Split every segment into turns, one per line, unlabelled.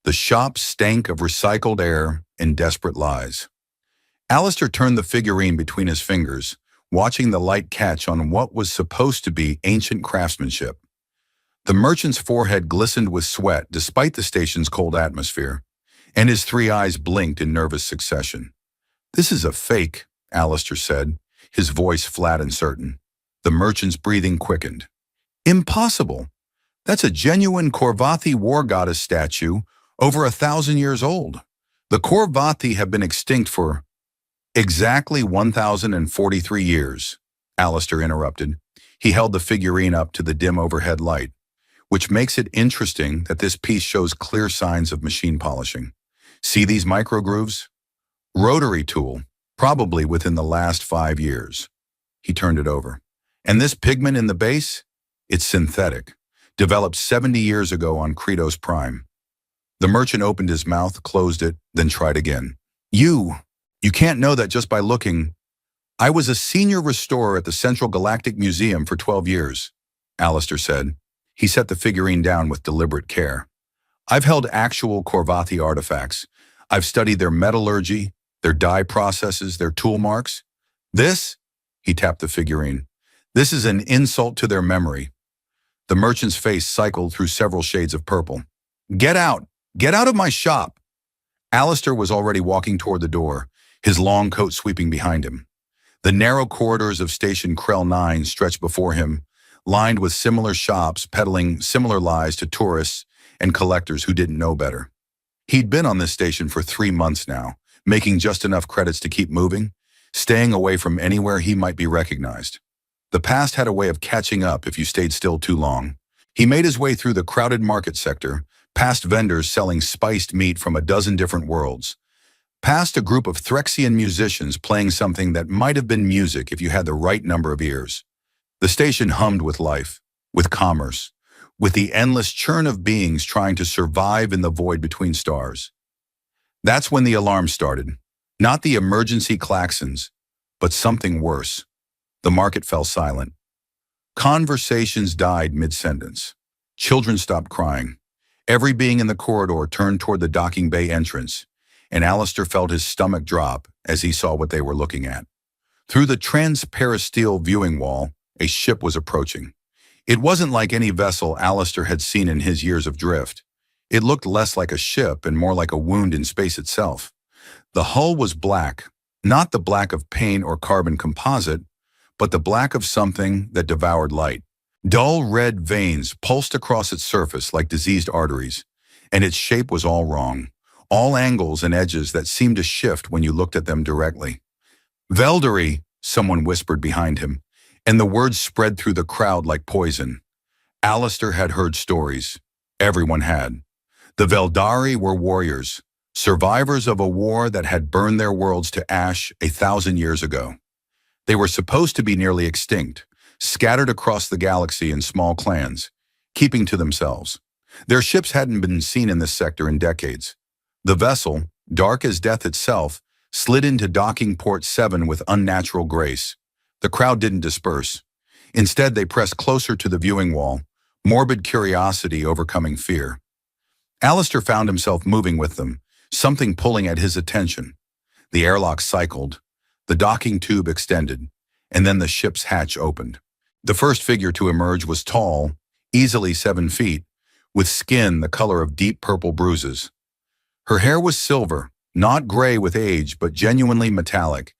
The shop stank of recycled air and desperate lies. Alistair turned the figurine between his fingers, watching the light catch on what was supposed to be ancient craftsmanship. The merchant's forehead glistened with sweat despite the station's cold atmosphere, and his three eyes blinked in nervous succession. "This is a fake," Alistair said, his voice flat and certain. The merchant's breathing quickened. "Impossible! That's a genuine Korvathi war goddess statue, over 1,000 years old. The Korvathi have been extinct for exactly 1,043 years, Alistair interrupted. He held the figurine up to the dim overhead light, which makes it interesting that this piece shows clear signs of machine polishing. See these microgrooves? Rotary tool, probably within the last 5 years. He turned it over. And this pigment in the base? It's synthetic, developed 70 years ago on Kratos Prime. The merchant opened his mouth, closed it, then tried again. You can't know that just by looking. I was a senior restorer at the Central Galactic Museum for 12 years, Alistair said. He set the figurine down with deliberate care. I've held actual Korvathi artifacts. I've studied their metallurgy, their dye processes, their tool marks. This, he tapped the figurine, this is an insult to their memory. The merchant's face cycled through several shades of purple. Get out! Get out of my shop! Alistair was already walking toward the door, his long coat sweeping behind him. The narrow corridors of Station Krell 9 stretched before him, lined with similar shops peddling similar lies to tourists and collectors who didn't know better. He'd been on this station for 3 months now, making just enough credits to keep moving, staying away from anywhere he might be recognized. The past had a way of catching up if you stayed still too long. He made his way through the crowded market sector, past vendors selling spiced meat from a dozen different worlds, past a group of Threxian musicians playing something that might have been music if you had the right number of ears. The station hummed with life, with commerce, with the endless churn of beings trying to survive in the void between stars. That's when the alarm started. Not the emergency klaxons, but something worse. The market fell silent. Conversations died mid-sentence. Children stopped crying. Every being in the corridor turned toward the docking bay entrance, and Alistair felt his stomach drop as he saw what they were looking at. Through the transparisteel viewing wall, a ship was approaching. It wasn't like any vessel Alistair had seen in his years of drift. It looked less like a ship and more like a wound in space itself. The hull was black, not the black of paint or carbon composite, but the black of something that devoured light. Dull red veins pulsed across its surface like diseased arteries, and its shape was all wrong, all angles and edges that seemed to shift when you looked at them directly. Veldari, someone whispered behind him, and the words spread through the crowd like poison. Alistair had heard stories. Everyone had. The Veldari were warriors, survivors of a war that had burned their worlds to ash 1,000 years ago. They were supposed to be nearly extinct, scattered across the galaxy in small clans, keeping to themselves. Their ships hadn't been seen in this sector in decades. The vessel, dark as death itself, slid into docking port 7 with unnatural grace. The crowd didn't disperse. Instead, they pressed closer to the viewing wall, morbid curiosity overcoming fear. Alistair found himself moving with them, something pulling at his attention. The airlock cycled, the docking tube extended, and then the ship's hatch opened. The first figure to emerge was tall, easily 7 feet, with skin the color of deep purple bruises. Her hair was silver, not gray with age, but genuinely metallic,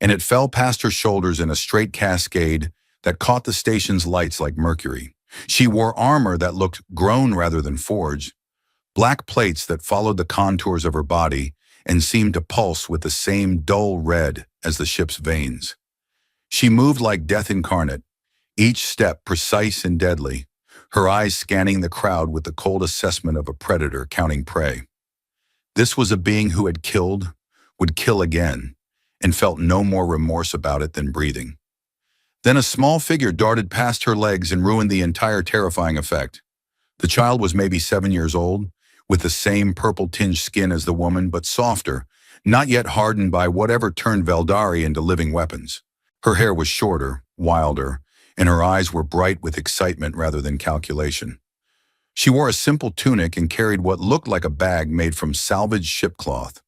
and it fell past her shoulders in a straight cascade that caught the station's lights like mercury. She wore armor that looked grown rather than forged, black plates that followed the contours of her body and seemed to pulse with the same dull red as the ship's veins. She moved like death incarnate, each step precise and deadly, her eyes scanning the crowd with the cold assessment of a predator counting prey. This was a being who had killed, would kill again, and felt no more remorse about it than breathing. Then a small figure darted past her legs and ruined the entire terrifying effect. The child was maybe 7 years old, with the same purple-tinged skin as the woman, but softer, not yet hardened by whatever turned Veldari into living weapons. Her hair was shorter, wilder, and her eyes were bright with excitement rather than calculation. She wore a simple tunic and carried what looked like a bag made from salvaged ship cloth.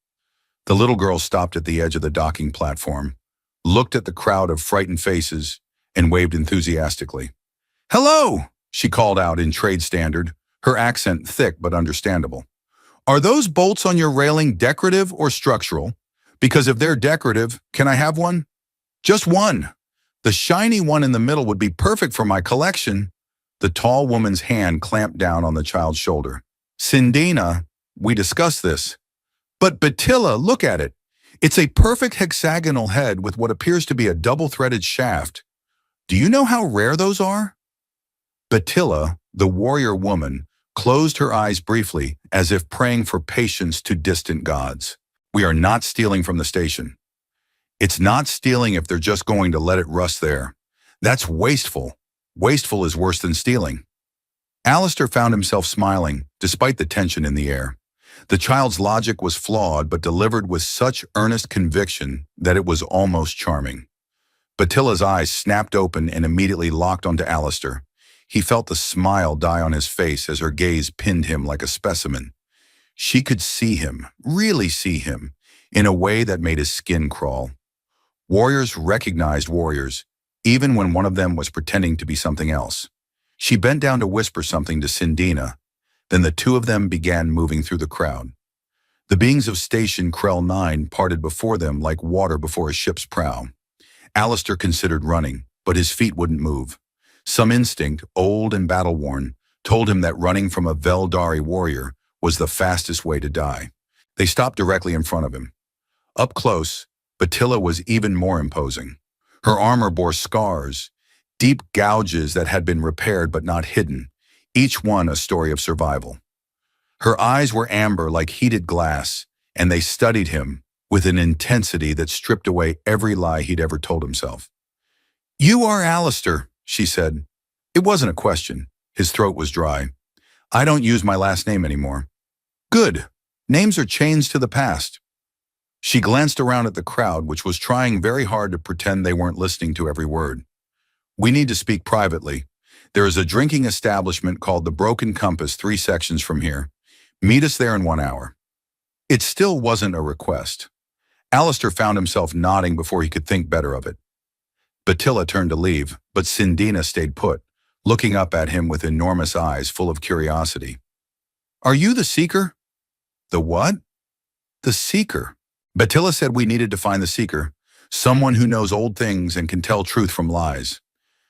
The little girl stopped at the edge of the docking platform, looked at the crowd of frightened faces, and waved enthusiastically. "Hello!" she called out in trade standard, her accent thick but understandable. "Are those bolts on your railing decorative or structural? Because if they're decorative, can I have one?" "Just one. The shiny one in the middle would be perfect for my collection." The tall woman's hand clamped down on the child's shoulder. "Cindina, we discussed this." "But Batilla, look at it. It's a perfect hexagonal head with what appears to be a double-threaded shaft. Do you know how rare those are?" Batilla, the warrior woman, closed her eyes briefly as if praying for patience to distant gods. "We are not stealing from the station." "It's not stealing if they're just going to let it rust there. That's wasteful. Wasteful is worse than stealing." Alistair found himself smiling, despite the tension in the air. The child's logic was flawed but delivered with such earnest conviction that it was almost charming. Batilla's eyes snapped open and immediately locked onto Alistair. He felt the smile die on his face as her gaze pinned him like a specimen. She could see him, really see him, in a way that made his skin crawl. Warriors recognized warriors, even when one of them was pretending to be something else. She bent down to whisper something to Cindina, then the two of them began moving through the crowd. The beings of Station Krell 9 parted before them like water before a ship's prow. Alistair considered running, but his feet wouldn't move. Some instinct, old and battle-worn, told him that running from a Veldari warrior was the fastest way to die. They stopped directly in front of him. Up close, Batilla was even more imposing. Her armor bore scars, deep gouges that had been repaired but not hidden, each one a story of survival. Her eyes were amber like heated glass, and they studied him with an intensity that stripped away every lie he'd ever told himself. "You are Alistair," she said. It wasn't a question. His throat was dry. "I don't use my last name anymore." "Good. Names are chains to the past." She glanced around at the crowd, which was trying very hard to pretend they weren't listening to every word. "We need to speak privately. There is a drinking establishment called the Broken Compass 3 sections from here. Meet us there in 1 hour." It still wasn't a request. Alistair found himself nodding before he could think better of it. Batilla turned to leave, but Cindina stayed put, looking up at him with enormous eyes full of curiosity. "Are you the Seeker?" "The what?" "The Seeker." Batilla said we needed to find the Seeker, someone who knows old things and can tell truth from lies.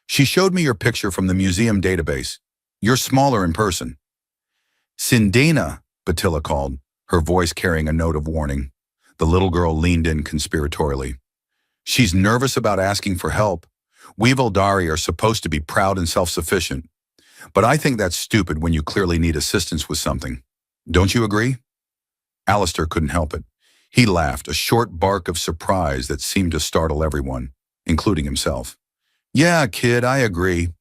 She showed me your picture from the museum database. You're smaller in person. "Cindina," Batilla called, her voice carrying a note of warning. The little girl leaned in conspiratorially. "She's nervous about asking for help. We Veldari are supposed to be proud and self-sufficient. But I think that's stupid when you clearly need assistance with something. Don't you agree?" Alistair couldn't help it. He laughed, a short bark of surprise that seemed to startle everyone, including himself. "Yeah, kid, I agree."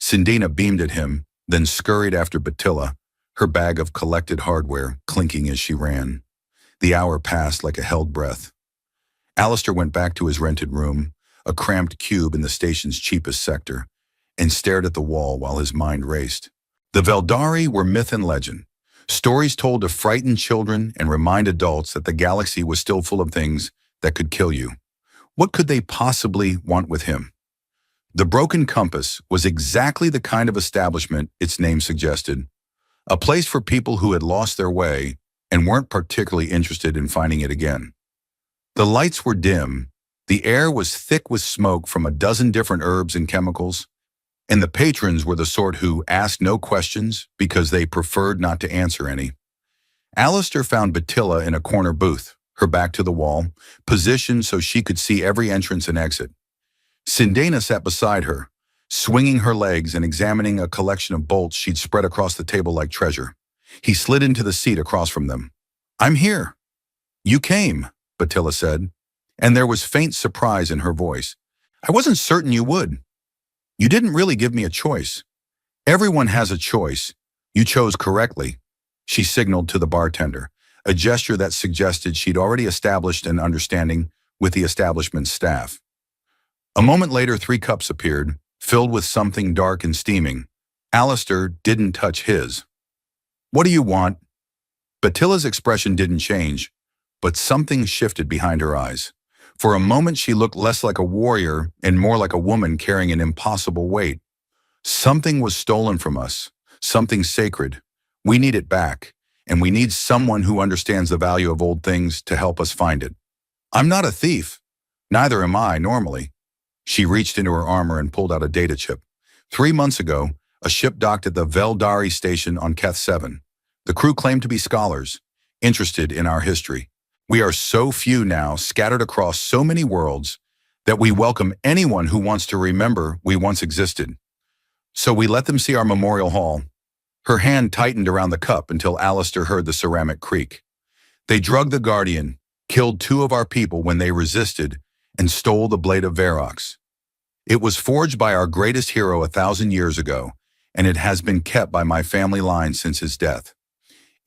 Cindina beamed at him, then scurried after Batilla, her bag of collected hardware clinking as she ran. The hour passed like a held breath. Alistair went back to his rented room, a cramped cube in the station's cheapest sector, and stared at the wall while his mind raced. The Veldari were myth and legend, stories told to frighten children and remind adults that the galaxy was still full of things that could kill you. What could they possibly want with him? The Broken Compass was exactly the kind of establishment its name suggested, a place for people who had lost their way and weren't particularly interested in finding it again. The lights were dim, the air was thick with smoke from a dozen different herbs and chemicals, and the patrons were the sort who asked no questions because they preferred not to answer any. Alistair found Batilla in a corner booth, her back to the wall, positioned so she could see every entrance and exit. Cindina sat beside her, swinging her legs and examining a collection of bolts she'd spread across the table like treasure. He slid into the seat across from them. "I'm here." "You came," Batilla said, and there was faint surprise in her voice. "I wasn't certain you would." "You didn't really give me a choice." "Everyone has a choice. You chose correctly." She signaled to the bartender, a gesture that suggested she'd already established an understanding with the establishment's staff. A moment later, 3 cups appeared, filled with something dark and steaming. Alistair didn't touch his. What do you want? Batilla's expression didn't change, but something shifted behind her eyes. For a moment, she looked less like a warrior and more like a woman carrying an impossible weight. Something was stolen from us, something sacred. We need it back, and we need someone who understands the value of old things to help us find it. I'm not a thief. Neither am I, normally. She reached into her armor and pulled out a data chip. 3 months ago, a ship docked at the Veldari station on Keth 7. The crew claimed to be scholars, interested in our history. We are so few now, scattered across so many worlds, that we welcome anyone who wants to remember we once existed. So we let them see our memorial hall. Her hand tightened around the cup until Ancestor heard the ceramic creak. They drugged the Guardian, killed 2 of our people when they resisted, and stole the blade of Verox. It was forged by our greatest hero 1,000 years ago, and it has been kept by my family line since his death.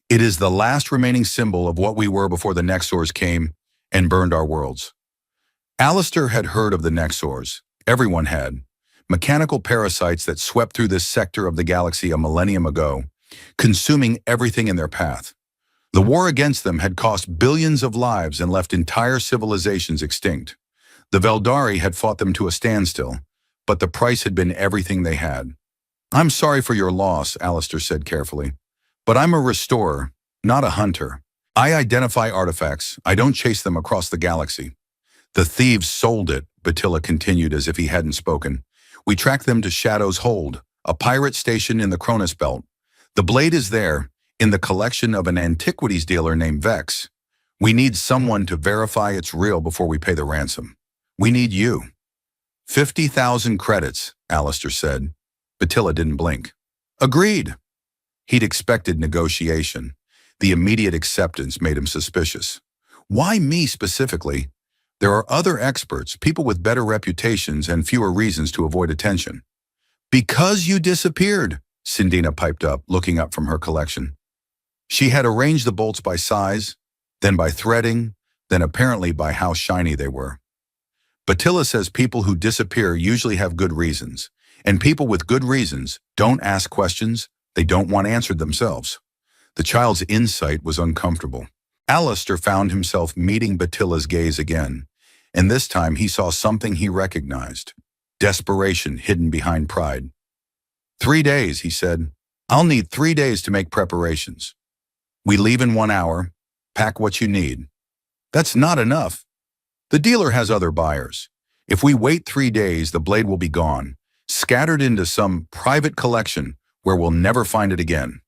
It is the last remaining symbol of what we were before the Nexors came and burned our worlds. Ancestor had heard of the Nexors. Everyone had. Mechanical parasites that swept through this sector of the galaxy a millennium ago, consuming everything in their path. The war against them had cost billions of lives and left entire civilizations extinct. The Veldari had fought them to a standstill, but the price had been everything they had. I'm sorry for your loss, Ancestor said carefully. But I'm a restorer, not a hunter. I identify artifacts. I don't chase them across the galaxy. The thieves sold it, Batilla continued as if he hadn't spoken. We tracked them to Shadow's Hold, a pirate station in the Cronus Belt. The blade is there, in the collection of an antiquities dealer named Vex. We need someone to verify it's real before we pay the ransom. We need you. 50,000 credits, Ancestor said. Batilla didn't blink. Agreed. He'd expected negotiation. The immediate acceptance made him suspicious. Why me specifically? There are other experts, people with better reputations and fewer reasons to avoid attention. Because you disappeared, Cindina piped up, looking up from her collection. She had arranged the bolts by size, then by threading, then apparently by how shiny they were. Batilla says people who disappear usually have good reasons, and people with good reasons don't ask questions they don't want answered themselves. The child's insight was uncomfortable. Ancestor found himself meeting Batilla's gaze again, and this time he saw something he recognized. Desperation hidden behind pride. 3 days, he said. I'll need 3 days to make preparations. We leave in 1 hour. Pack what you need. That's not enough. The dealer has other buyers. If we wait 3 days, the blade will be gone, scattered into some private collection where we'll never find it again.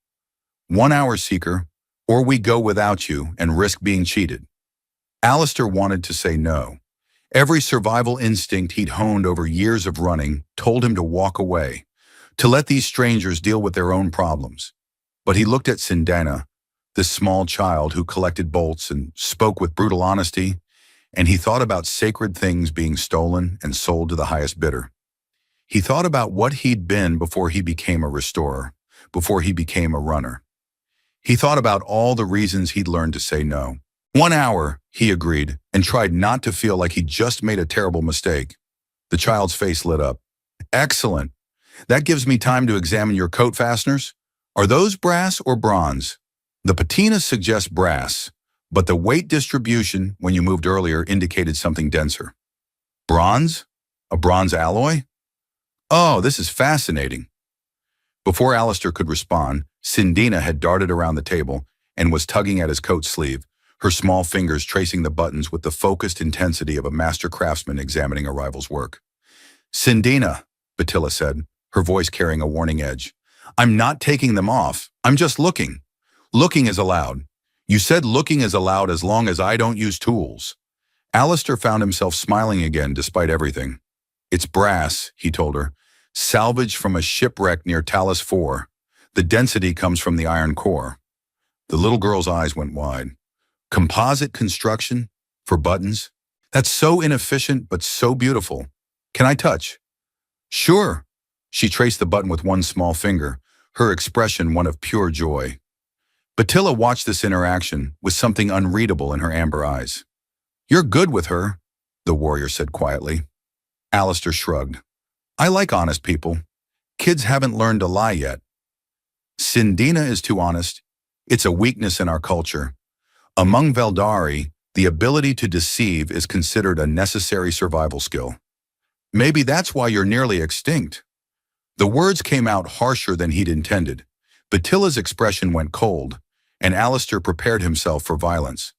1 hour, Seeker, or we go without you and risk being cheated. Ancestor wanted to say no. Every survival instinct he'd honed over years of running told him to walk away, to let these strangers deal with their own problems. But he looked at Cindina, this small child who collected bolts and spoke with brutal honesty, and he thought about sacred things being stolen and sold to the highest bidder. He thought about what he'd been before he became a restorer, before he became a runner. He thought about all the reasons he'd learned to say no. 1 hour, he agreed, and tried not to feel like he'd just made a terrible mistake. The child's face lit up. Excellent. That gives me time to examine your coat fasteners. Are those brass or bronze? The patina suggests brass, but the weight distribution when you moved earlier indicated something denser. Bronze? A bronze alloy? Oh, this is fascinating. Before Ancestor could respond, Cindina had darted around the table and was tugging at his coat sleeve, her small fingers tracing the buttons with the focused intensity of a master craftsman examining a rival's work. Cindina, Batilla said, her voice carrying a warning edge. I'm not taking them off. I'm just looking. Looking is allowed. You said looking is allowed as long as I don't use tools. Ancestor found himself smiling again despite everything. It's brass, he told her, salvaged from a shipwreck near Talos 4. The density comes from the iron core. The little girl's eyes went wide. Composite construction? For buttons? That's so inefficient, but so beautiful. Can I touch? Sure. She traced the button with one small finger, her expression one of pure joy. Batilla watched this interaction with something unreadable in her amber eyes. You're good with her, the warrior said quietly. Ancestor shrugged. I like honest people. Kids haven't learned to lie yet. Sindina is too honest. It's a weakness in our culture. Among Veldari, the ability to deceive is considered a necessary survival skill. Maybe that's why you're nearly extinct. The words came out harsher than he'd intended. Batilla's expression went cold, and Alistair prepared himself for violence.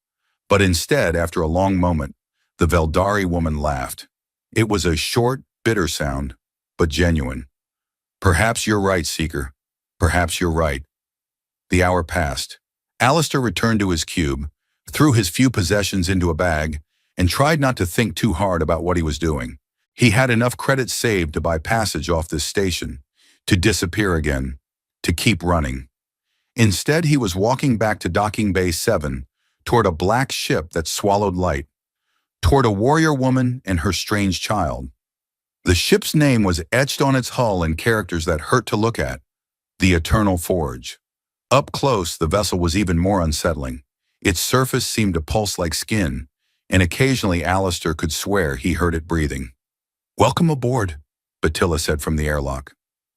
But instead, after a long moment, the Veldari woman laughed. It was a short, bitter sound, but genuine. Perhaps you're right, Seeker. Perhaps you're right. The hour passed. Alistair returned to his cube, threw his few possessions into a bag, and tried not to think too hard about what he was doing. He had enough credits saved to buy passage off this station, to disappear again, to keep running. Instead, he was walking back to Docking Bay 7, toward a black ship that swallowed light, toward a warrior woman and her strange child. The ship's name was etched on its hull in characters that hurt to look at, the Eternal Forge. Up close, the vessel was even more unsettling. Its surface seemed to pulse like skin, and occasionally Alistair could swear he heard it breathing. "Welcome aboard," Batilla said from the airlock.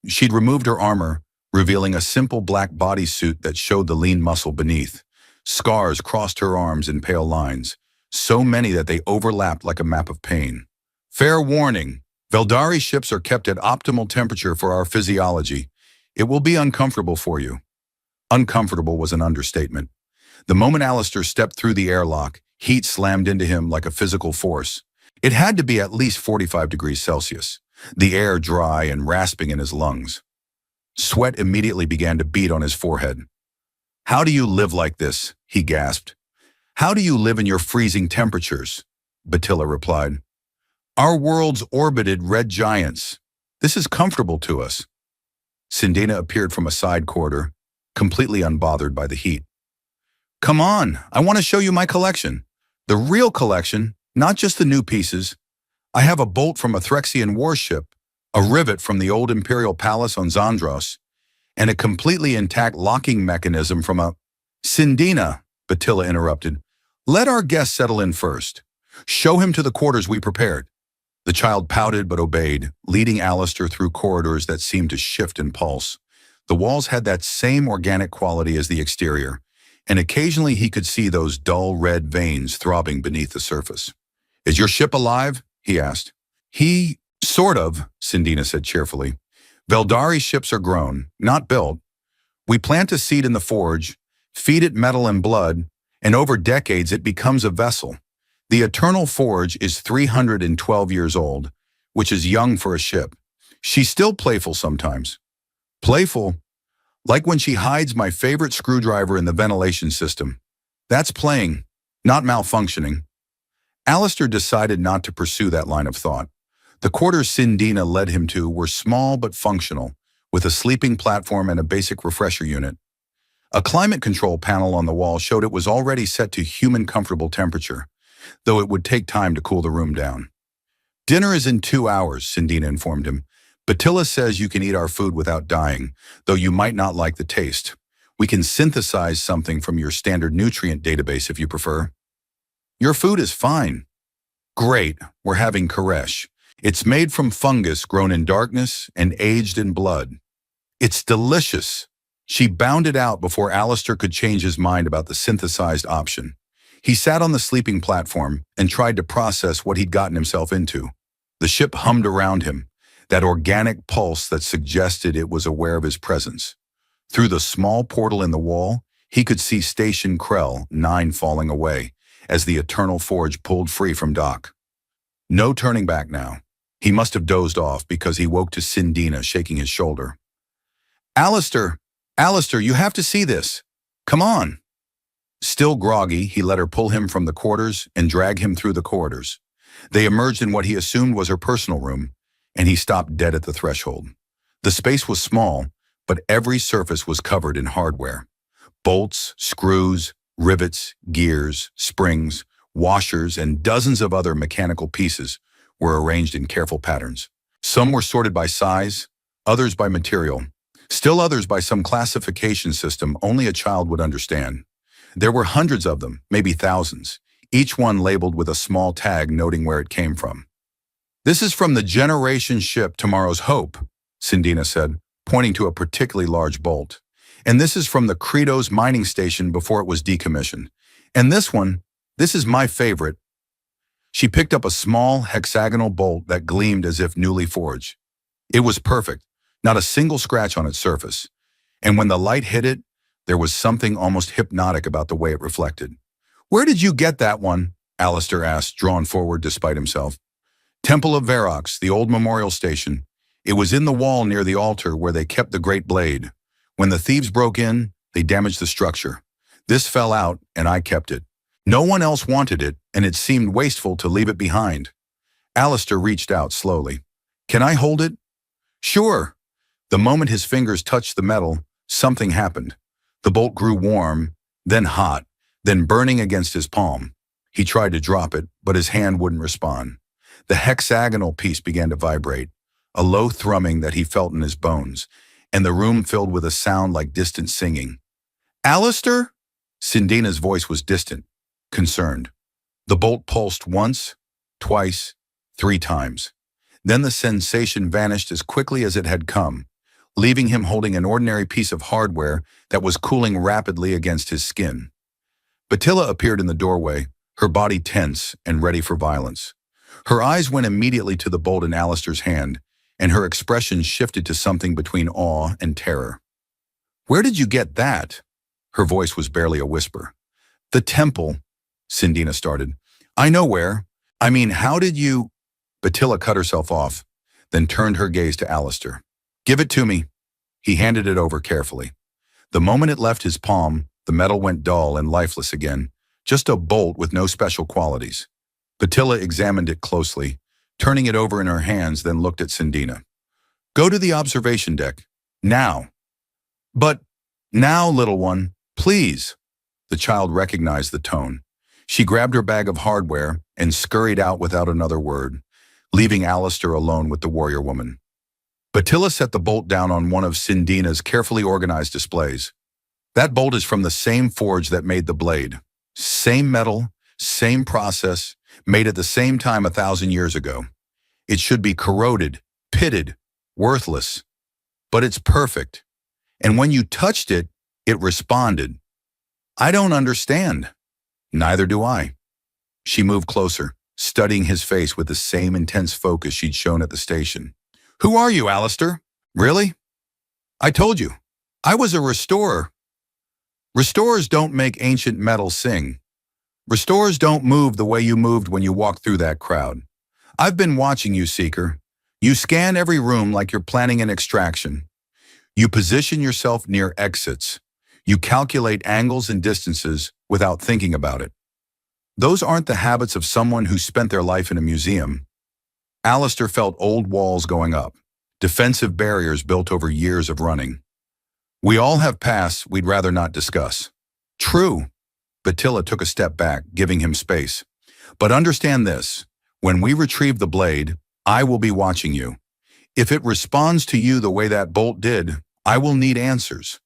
She'd removed her armor, revealing a simple black bodysuit that showed the lean muscle beneath. Scars crossed her arms in pale lines, so many that they overlapped like a map of pain. "Fair warning, Veldari ships are kept at optimal temperature for our physiology. It will be uncomfortable for you." Uncomfortable was an understatement. The moment Alistair stepped through the airlock, heat slammed into him like a physical force. It had to be at least 45 degrees Celsius, the air dry and rasping in his lungs. Sweat immediately began to beat on his forehead. "How do you live like this?" he gasped. "How do you live in your freezing temperatures?" Batilla replied. "Our world's orbited red giants. This is comfortable to us." Sindina appeared from a side corridor, completely unbothered by the heat. "Come on, I want to show you my collection. The real collection, not just the new pieces. I have a bolt from a Threxian warship, a rivet from the old Imperial Palace on Zandros, and a completely intact locking mechanism from a—" "Sindina," Batilla interrupted. "Let our guest settle in first. Show him to the quarters we prepared." The child pouted but obeyed, leading Alistair through corridors that seemed to shift and pulse. The walls had that same organic quality as the exterior, and occasionally he could see those dull red veins throbbing beneath the surface. "Is your ship alive?" he asked. Sort of," Sindina said cheerfully. "Veldari ships are grown, not built. We plant a seed in the forge, feed it metal and blood, and over decades it becomes a vessel. The Eternal Forge is 312 years old, which is young for a ship. She's still playful sometimes." "Playful? Like when she hides my favorite screwdriver in the ventilation system. That's playing, not malfunctioning." Alistair decided not to pursue that line of thought. The quarters Sindina led him to were small but functional, with a sleeping platform and a basic refresher unit. A climate control panel on the wall showed it was already set to human comfortable temperature, though it would take time to cool the room down. "Dinner is in 2 hours, Sindina informed him. "Batilla says you can eat our food without dying, though you might not like the taste. We can synthesize something from your standard nutrient database if you prefer." "Your food is fine." "Great, we're having Koresh. It's made from fungus grown in darkness and aged in blood. It's delicious." She bounded out before Alistair could change his mind about the synthesized option. He sat on the sleeping platform and tried to process what he'd gotten himself into. The ship hummed around him, that organic pulse that suggested it was aware of his presence. Through the small portal in the wall, he could see Station Krell 9 falling away as the Eternal Forge pulled free from dock. No turning back now. He must have dozed off because he woke to Sindina shaking his shoulder. Alistair, you have to see this. Come on." Still groggy, he let her pull him from the quarters and drag him through the corridors. They emerged in what he assumed was her personal room, and he stopped dead at the threshold. The space was small, but every surface was covered in hardware. Bolts, screws, rivets, gears, springs, washers, and dozens of other mechanical pieces were arranged in careful patterns. Some were sorted by size, others by material, still others by some classification system only a child would understand. There were hundreds of them, maybe thousands, each one labeled with a small tag noting where it came from. "This is from the generation ship Tomorrow's Hope," Sindina said, pointing to a particularly large bolt. And this is from the Credos mining station before it was decommissioned. And this is my favorite. She picked up a small hexagonal bolt that gleamed as if newly forged. It was perfect, not a single scratch on its surface. And when the light hit it, there was something almost hypnotic about the way it reflected. "Where did you get that one?" Alistair asked, drawn forward despite himself. "Temple of Verox, the old memorial station. It was in the wall near the altar where they kept the great blade. When the thieves broke in, they damaged the structure. This fell out, and I kept it. No one else wanted it, and it seemed wasteful to leave it behind." Alistair reached out slowly. "Can I hold it?" "Sure." The moment his fingers touched the metal, something happened. The bolt grew warm, then hot, then burning against his palm. He tried to drop it, but his hand wouldn't respond. The hexagonal piece began to vibrate, a low thrumming that he felt in his bones, and the room filled with a sound like distant singing. "Alistair?" Sindina's voice was distant, concerned. The bolt pulsed once, twice, 3 times. Then the sensation vanished as quickly as it had come, leaving him holding an ordinary piece of hardware that was cooling rapidly against his skin. Batilla appeared in the doorway, her body tense and ready for violence. Her eyes went immediately to the bolt in Alistair's hand, and her expression shifted to something between awe and terror. "Where did you get that?" Her voice was barely a whisper. "The temple," Sindina started. "I know where. I mean, how did you—" Batilla cut herself off, then turned her gaze to Alistair. "Give it to me." He handed it over carefully. The moment it left his palm, the metal went dull and lifeless again, just a bolt with no special qualities. Batilla examined it closely, turning it over in her hands, then looked at Sindina. "Go to the observation deck. Now." "But now, little one, please." The child recognized the tone. She grabbed her bag of hardware and scurried out without another word, leaving Alistair alone with the warrior woman. Batilla set the bolt down on one of Sindina's carefully organized displays. "That bolt is from the same forge that made the blade. Same metal, same process, made at the same time 1,000 years ago. It should be corroded, pitted, worthless. But it's perfect. And when you touched it, it responded. I don't understand." "Neither do I." She moved closer, studying his face with the same intense focus she'd shown at the station. "Who are you, Alistair? Really?" "I told you. I was a restorer." "Restorers don't make ancient metal sing. Restorers don't move the way you moved when you walked through that crowd. I've been watching you, Seeker. You scan every room like you're planning an extraction. You position yourself near exits. You calculate angles and distances without thinking about it. Those aren't the habits of someone who spent their life in a museum." Alistair felt old walls going up, defensive barriers built over years of running. "We all have pasts we'd rather not discuss." "True." Batilla took a step back, giving him space. "But understand this. When we retrieve the blade, I will be watching you. If it responds to you the way that bolt did, I will need answers.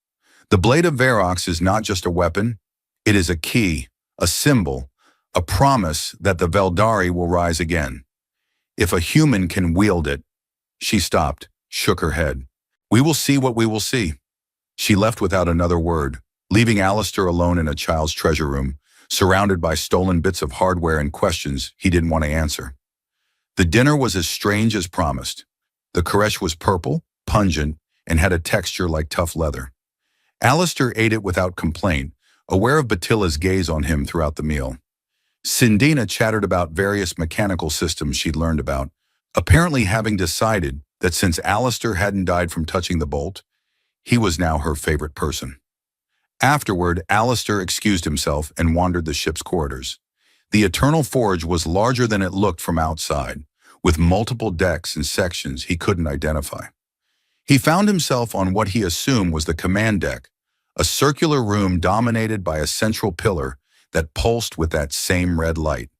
The Blade of Verox is not just a weapon. It is a key, a symbol, a promise that the Veldari will rise again. If a human can wield it—" She stopped, shook her head. "We will see what we will see." She left without another word, leaving Alistair alone in a child's treasure room, surrounded by stolen bits of hardware and questions he didn't want to answer. The dinner was as strange as promised. The Koresh was purple, pungent, and had a texture like tough leather. Alistair ate it without complaint, aware of Batilla's gaze on him throughout the meal. Sindina chattered about various mechanical systems she'd learned about, apparently having decided that since Alistair hadn't died from touching the bolt, he was now her favorite person. Afterward, Alistair excused himself and wandered the ship's corridors. The Eternal Forge was larger than it looked from outside, with multiple decks and sections he couldn't identify. He found himself on what he assumed was the command deck, a circular room dominated by a central pillar that pulsed with that same red light.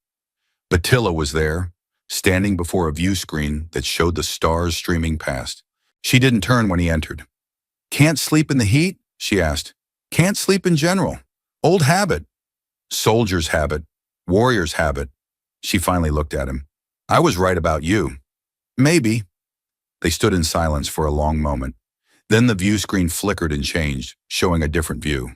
Batilla was there, standing before a view screen that showed the stars streaming past. She didn't turn when he entered. "Can't sleep in the heat?" she asked. "Can't sleep in general. Old habit. Soldiers' habit. Warriors' habit." She finally looked at him. "I was right about you." "Maybe." They stood in silence for a long moment. Then the view screen flickered and changed, showing a different view.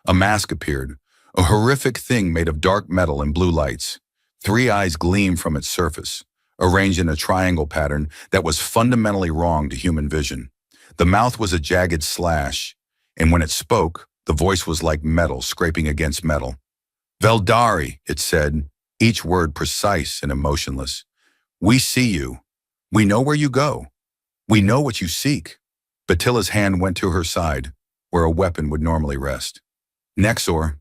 A mask appeared, a horrific thing made of dark metal and blue lights. 3 eyes gleamed from its surface, arranged in a triangle pattern that was fundamentally wrong to human vision. The mouth was a jagged slash, and when it spoke, the voice was like metal scraping against metal. Veldari, it said, each word precise and emotionless. We see you. We know where you go. We know what you seek. Batilla's hand went to her side, where a weapon would normally rest. Nexor,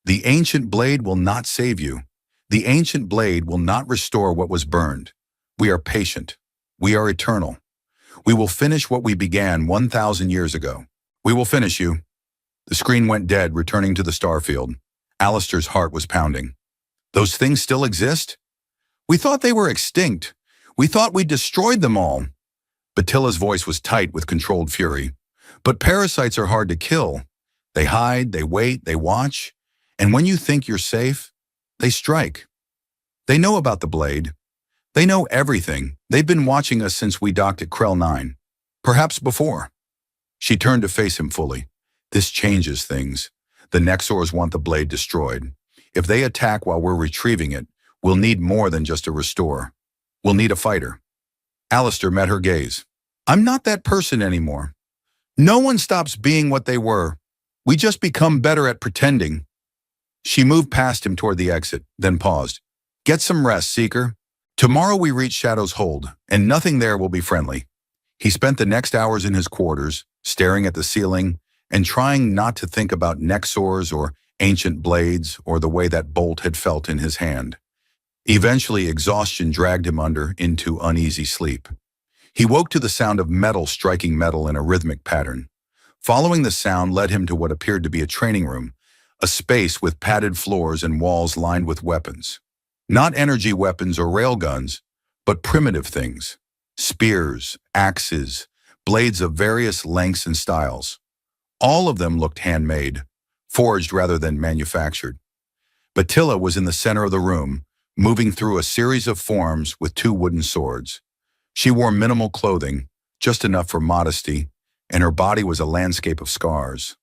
the ancient blade will not save you. The ancient blade will not restore what was burned. We are patient. We are eternal. We will finish what we began 1,000 years ago. We will finish you. The screen went dead, returning to the starfield. Alistair's heart was pounding. Those things still exist? We thought they were extinct. We thought we destroyed them all. Batilla's voice was tight with controlled fury. But parasites are hard to kill. They hide, they wait, they watch. And when you think you're safe, they strike. They know about the blade. They know everything. They've been watching us since we docked at Krell 9. Perhaps before. She turned to face him fully. This changes things. The Nexors want the blade destroyed. If they attack while we're retrieving it, we'll need more than just a restore. We'll need a fighter. Alistair met her gaze. I'm not that person anymore. No one stops being what they were. We just become better at pretending. She moved past him toward the exit, then paused. Get some rest, Seeker. Tomorrow we reach Shadow's Hold, and nothing there will be friendly. He spent the next hours in his quarters, staring at the ceiling, and trying not to think about Nexors or ancient blades or the way that bolt had felt in his hand. Eventually, exhaustion dragged him into uneasy sleep. He woke to the sound of metal striking metal in a rhythmic pattern. Following the sound led him to what appeared to be a training room, a space with padded floors and walls lined with weapons. Not energy weapons or railguns, but primitive things. Spears, axes, blades of various lengths and styles. All of them looked handmade, forged rather than manufactured. Batilla was in the center of the room, moving through a series of forms with 2 wooden swords. She wore minimal clothing, just enough for modesty, and her body was a landscape of scars.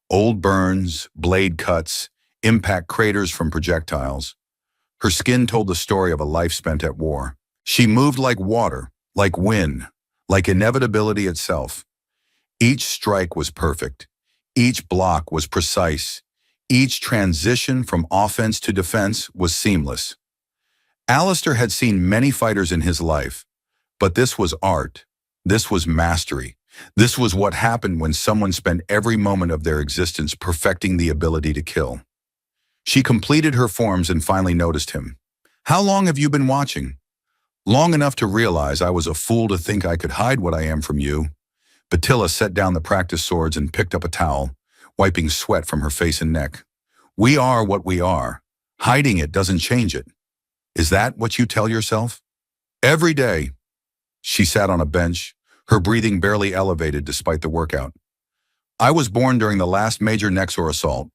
Old burns, blade cuts, impact craters from projectiles. Her skin told the story of a life spent at war. She moved like water, like wind, like inevitability itself. Each strike was perfect. Each block was precise. Each transition from offense to defense was seamless. Alistair had seen many fighters in his life, but this was art. This was mastery. This was what happened when someone spent every moment of their existence perfecting the ability to kill. She completed her forms and finally noticed him. How long have you been watching? Long enough to realize I was a fool to think I could hide what I am from you. Batilla set down the practice swords and picked up a towel, wiping sweat from her face and neck. We are what we are. Hiding it doesn't change it. Is that what you tell yourself? Every day. She sat on a bench, her breathing barely elevated despite the workout. I was born during the last major Nexor assault.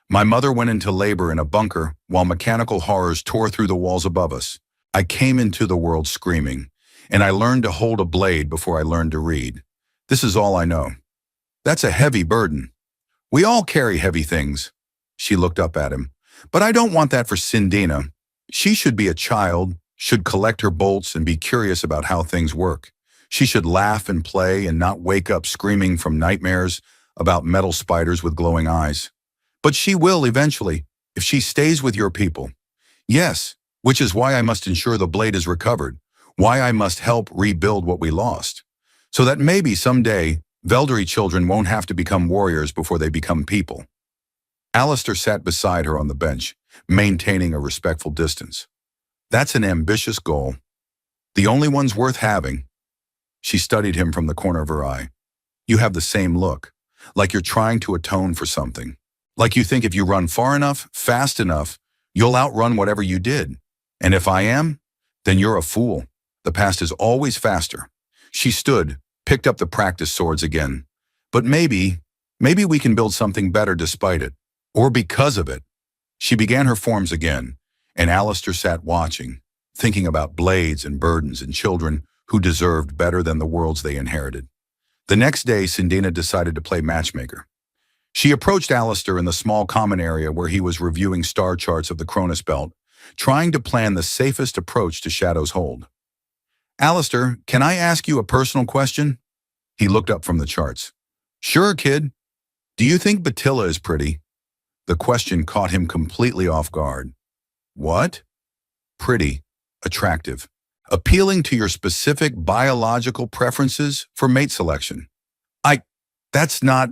My mother went into labor in a bunker while mechanical horrors tore through the walls above us. I came into the world screaming, and I learned to hold a blade before I learned to read. This is all I know. That's a heavy burden. We all carry heavy things. She looked up at him. But I don't want that for Cindina. She should be a child, should collect her bolts and be curious about how things work. She should laugh and play and not wake up screaming from nightmares about metal spiders with glowing eyes. But she will eventually, if she stays with your people. Yes, which is why I must ensure the blade is recovered, why I must help rebuild what we lost. So that maybe someday, Veldari children won't have to become warriors before they become people. Alistair sat beside her on the bench, maintaining a respectful distance. That's an ambitious goal. The only ones worth having. She studied him from the corner of her eye. You have the same look, like you're trying to atone for something. Like you think if you run far enough, fast enough, you'll outrun whatever you did. And if I am, then you're a fool. The past is always faster. She stood, picked up the practice swords again. But maybe we can build something better despite it, or because of it. She began her forms again, and Alistair sat watching, thinking about blades and burdens and children who deserved better than the worlds they inherited. The next day, Sindina decided to play matchmaker. She approached Alistair in the small common area where he was reviewing star charts of the Cronus belt, trying to plan the safest approach to Shadow's hold. Alistair, can I ask you a personal question? He looked up from the charts. Sure, kid. Do you think Batilla is pretty? The question caught him completely off guard. What? Pretty, attractive, appealing to your specific biological preferences for mate selection. That's not...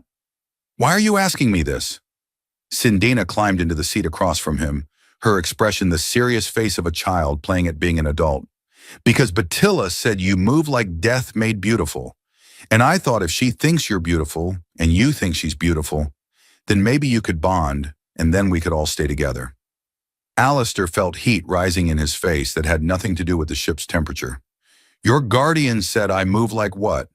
Why are you asking me this? Sindina climbed into the seat across from him, her expression the serious face of a child playing at being an adult. Because Batilla said you move like death made beautiful. And I thought if she thinks you're beautiful, and you think she's beautiful, then maybe you could bond, and then we could all stay together. Alistair felt heat rising in his face that had nothing to do with the ship's temperature. Your guardian said I move like what?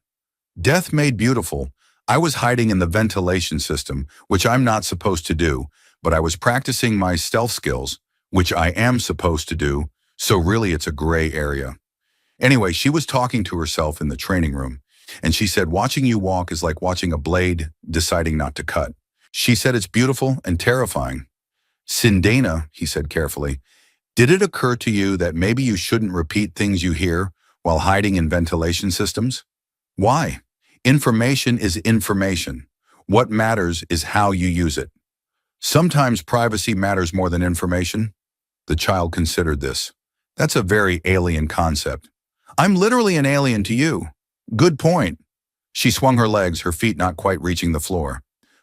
Death made beautiful. I was hiding in the ventilation system, which I'm not supposed to do, but I was practicing my stealth skills, which I am supposed to do, so really it's a gray area. Anyway, she was talking to herself in the training room, and she said watching you walk is like watching a blade deciding not to cut. She said it's beautiful and terrifying. Sindina, he said carefully, did it occur to you that maybe you shouldn't repeat things you hear while hiding in ventilation systems? Why? Information is information. What matters is how you use it. Sometimes privacy matters more than information. The child considered this. That's a very alien concept. I'm literally an alien to you. Good point. She swung her legs, her feet not quite reaching the floor.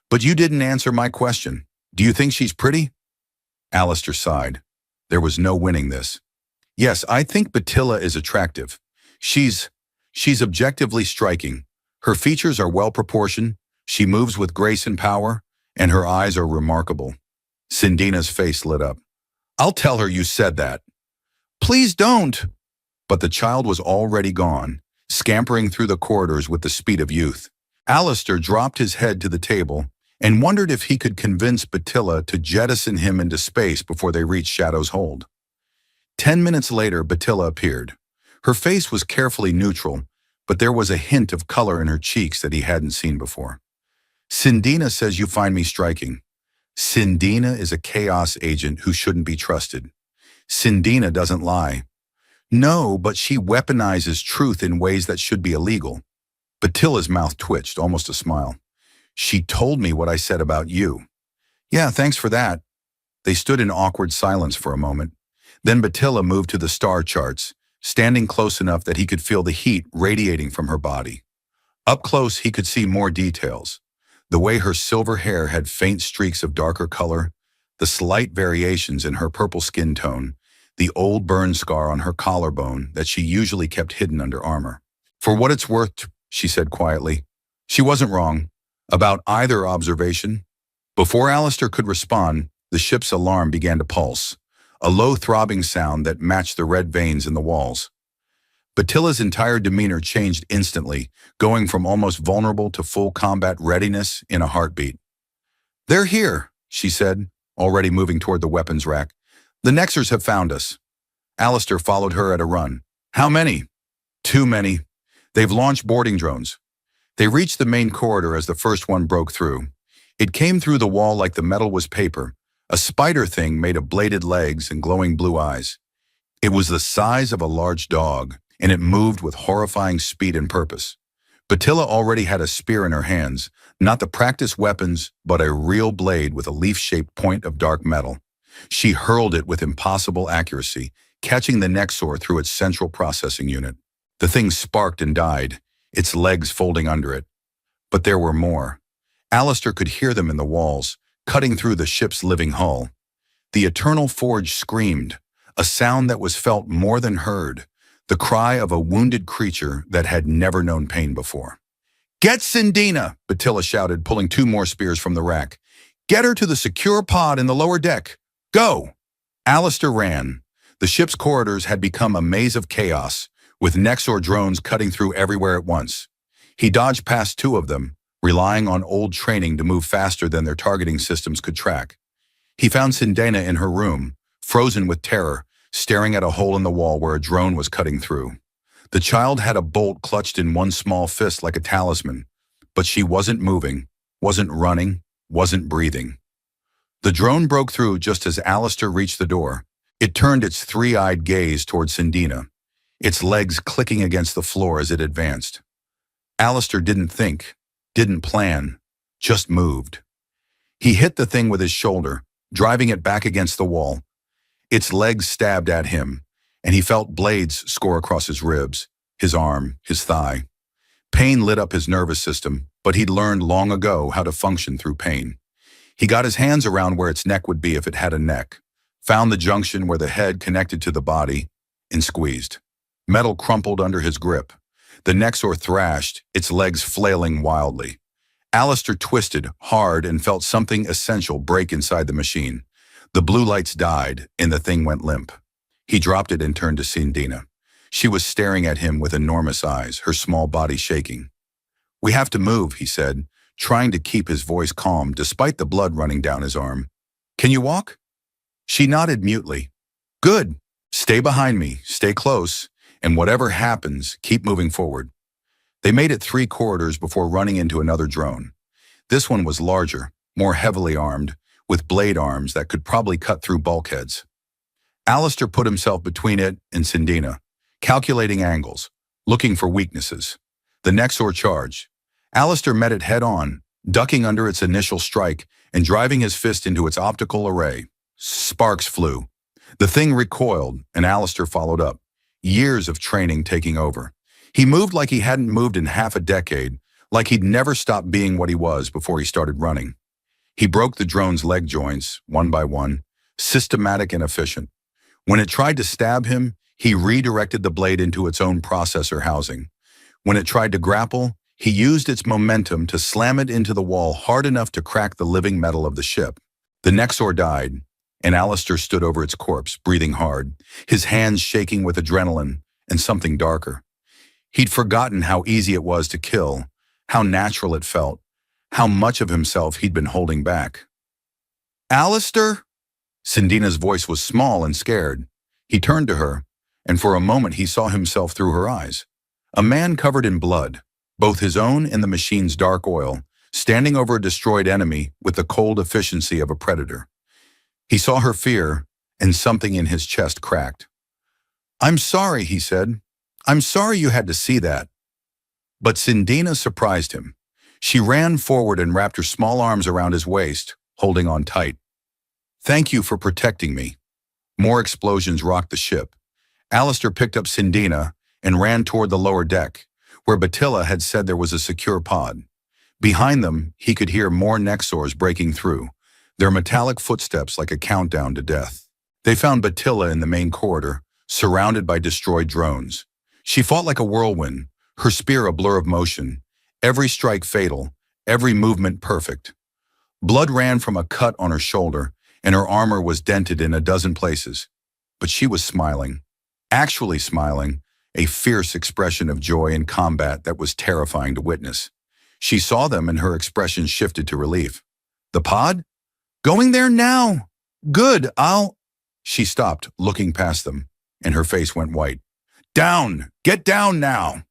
But you didn't answer my question. Do you think she's pretty? Alistair sighed. There was no winning this. Yes, I think Batilla is attractive. She's objectively striking. Her features are well proportioned, she moves with grace and power, and her eyes are remarkable. Sindina's face lit up. I'll tell her you said that. Please don't. But the child was already gone, scampering through the corridors with the speed of youth. Alistair dropped his head to the table and wondered if he could convince Batilla to jettison him into space before they reached Shadow's hold. 10 minutes later, Batilla appeared. Her face was carefully neutral, but there was a hint of color in her cheeks that he hadn't seen before. Sindina says you find me striking. Sindina is a chaos agent who shouldn't be trusted. Sindina doesn't lie. No, but she weaponizes truth in ways that should be illegal. Batilla's mouth twitched, almost a smile. She told me what I said about you. Yeah, thanks for that. They stood in awkward silence for a moment. Then Batilla moved to the star charts, standing close enough that he could feel the heat radiating from her body. Up close, he could see more details. The way her silver hair had faint streaks of darker color, the slight variations in her purple skin tone, the old burn scar on her collarbone that she usually kept hidden under armor. For what it's worth, she said quietly, she wasn't wrong about either observation. Before Alistair could respond, the ship's alarm began to pulse, a low throbbing sound that matched the red veins in the walls. Batilla's entire demeanor changed instantly, going from almost vulnerable to full combat readiness in a heartbeat. They're here, she said, already moving toward the weapons rack. The Nexers have found us. Alistair followed her at a run. How many? Too many. They've launched boarding drones. They reached the main corridor as the first one broke through. It came through the wall like the metal was paper, a spider thing made of bladed legs and glowing blue eyes. It was the size of a large dog, and it moved with horrifying speed and purpose. Batilla already had a spear in her hands, not the practice weapons, but a real blade with a leaf-shaped point of dark metal. She hurled it with impossible accuracy, catching the Nexor through its central processing unit. The thing sparked and died, its legs folding under it. But there were more. Alistair could hear them in the walls, cutting through the ship's living hull. The Eternal Forge screamed, a sound that was felt more than heard, the cry of a wounded creature that had never known pain before. Get Sindina, Batilla shouted, pulling 2 more spears from the rack. Get her to the secure pod in the lower deck. Go! Alistair ran. The ship's corridors had become a maze of chaos, with Nexor drones cutting through everywhere at once. He dodged past 2 of them, relying on old training to move faster than their targeting systems could track. He found Sindina in her room, frozen with terror, staring at a hole in the wall where a drone was cutting through. The child had a bolt clutched in one small fist like a talisman, but she wasn't moving, wasn't running, wasn't breathing. The drone broke through just as Alistair reached the door. It turned its three-eyed gaze toward Sindina, its legs clicking against the floor as it advanced. Alistair didn't think, didn't plan, just moved. He hit the thing with his shoulder, driving it back against the wall. Its legs stabbed at him, and he felt blades score across his ribs, his arm, his thigh. Pain lit up his nervous system, but he'd learned long ago how to function through pain. He got his hands around where its neck would be if it had a neck, found the junction where the head connected to the body, and squeezed. Metal crumpled under his grip. The Nexor thrashed, its legs flailing wildly. Alistair twisted, hard, and felt something essential break inside the machine. The blue lights died, and the thing went limp. He dropped it and turned to Sindina. She was staring at him with enormous eyes, her small body shaking. "We have to move," he said, trying to keep his voice calm despite the blood running down his arm. "Can you walk?" She nodded mutely. "Good. Stay behind me, stay close, and whatever happens, keep moving forward." They made it 3 corridors before running into another drone. This one was larger, more heavily armed, with blade arms that could probably cut through bulkheads. Alistair put himself between it and Sindina, calculating angles, looking for weaknesses. The Nexor charged. Alistair met it head-on, ducking under its initial strike and driving his fist into its optical array. Sparks flew. The thing recoiled, and Alistair followed up, years of training taking over. He moved like he hadn't moved in half a decade, like he'd never stopped being what he was before he started running. He broke the drone's leg joints, one by one, systematic and efficient. When it tried to stab him, he redirected the blade into its own processor housing. When it tried to grapple, he used its momentum to slam it into the wall hard enough to crack the living metal of the ship. The Nexor died, and Alistair stood over its corpse, breathing hard, his hands shaking with adrenaline and something darker. He'd forgotten how easy it was to kill, how natural it felt, how much of himself he'd been holding back. "Alistair?" Sindina's voice was small and scared. He turned to her, and for a moment he saw himself through her eyes. A man covered in blood, both his own and the machine's dark oil, standing over a destroyed enemy with the cold efficiency of a predator. He saw her fear, and something in his chest cracked. "I'm sorry," he said. "I'm sorry you had to see that." But Sindina surprised him. She ran forward and wrapped her small arms around his waist, holding on tight. "Thank you for protecting me." More explosions rocked the ship. Alistair picked up Sindina and ran toward the lower deck, where Batilla had said there was a secure pod. Behind them, he could hear more Nexors breaking through, their metallic footsteps like a countdown to death. They found Batilla in the main corridor, surrounded by destroyed drones. She fought like a whirlwind, her spear a blur of motion, every strike fatal, every movement perfect. Blood ran from a cut on her shoulder, and her armor was dented in a dozen places. But she was smiling, actually smiling, a fierce expression of joy in combat that was terrifying to witness. She saw them and her expression shifted to relief. "The pod? Going there now. Good, She stopped, looking past them, and her face went white. "Down! Get down now!"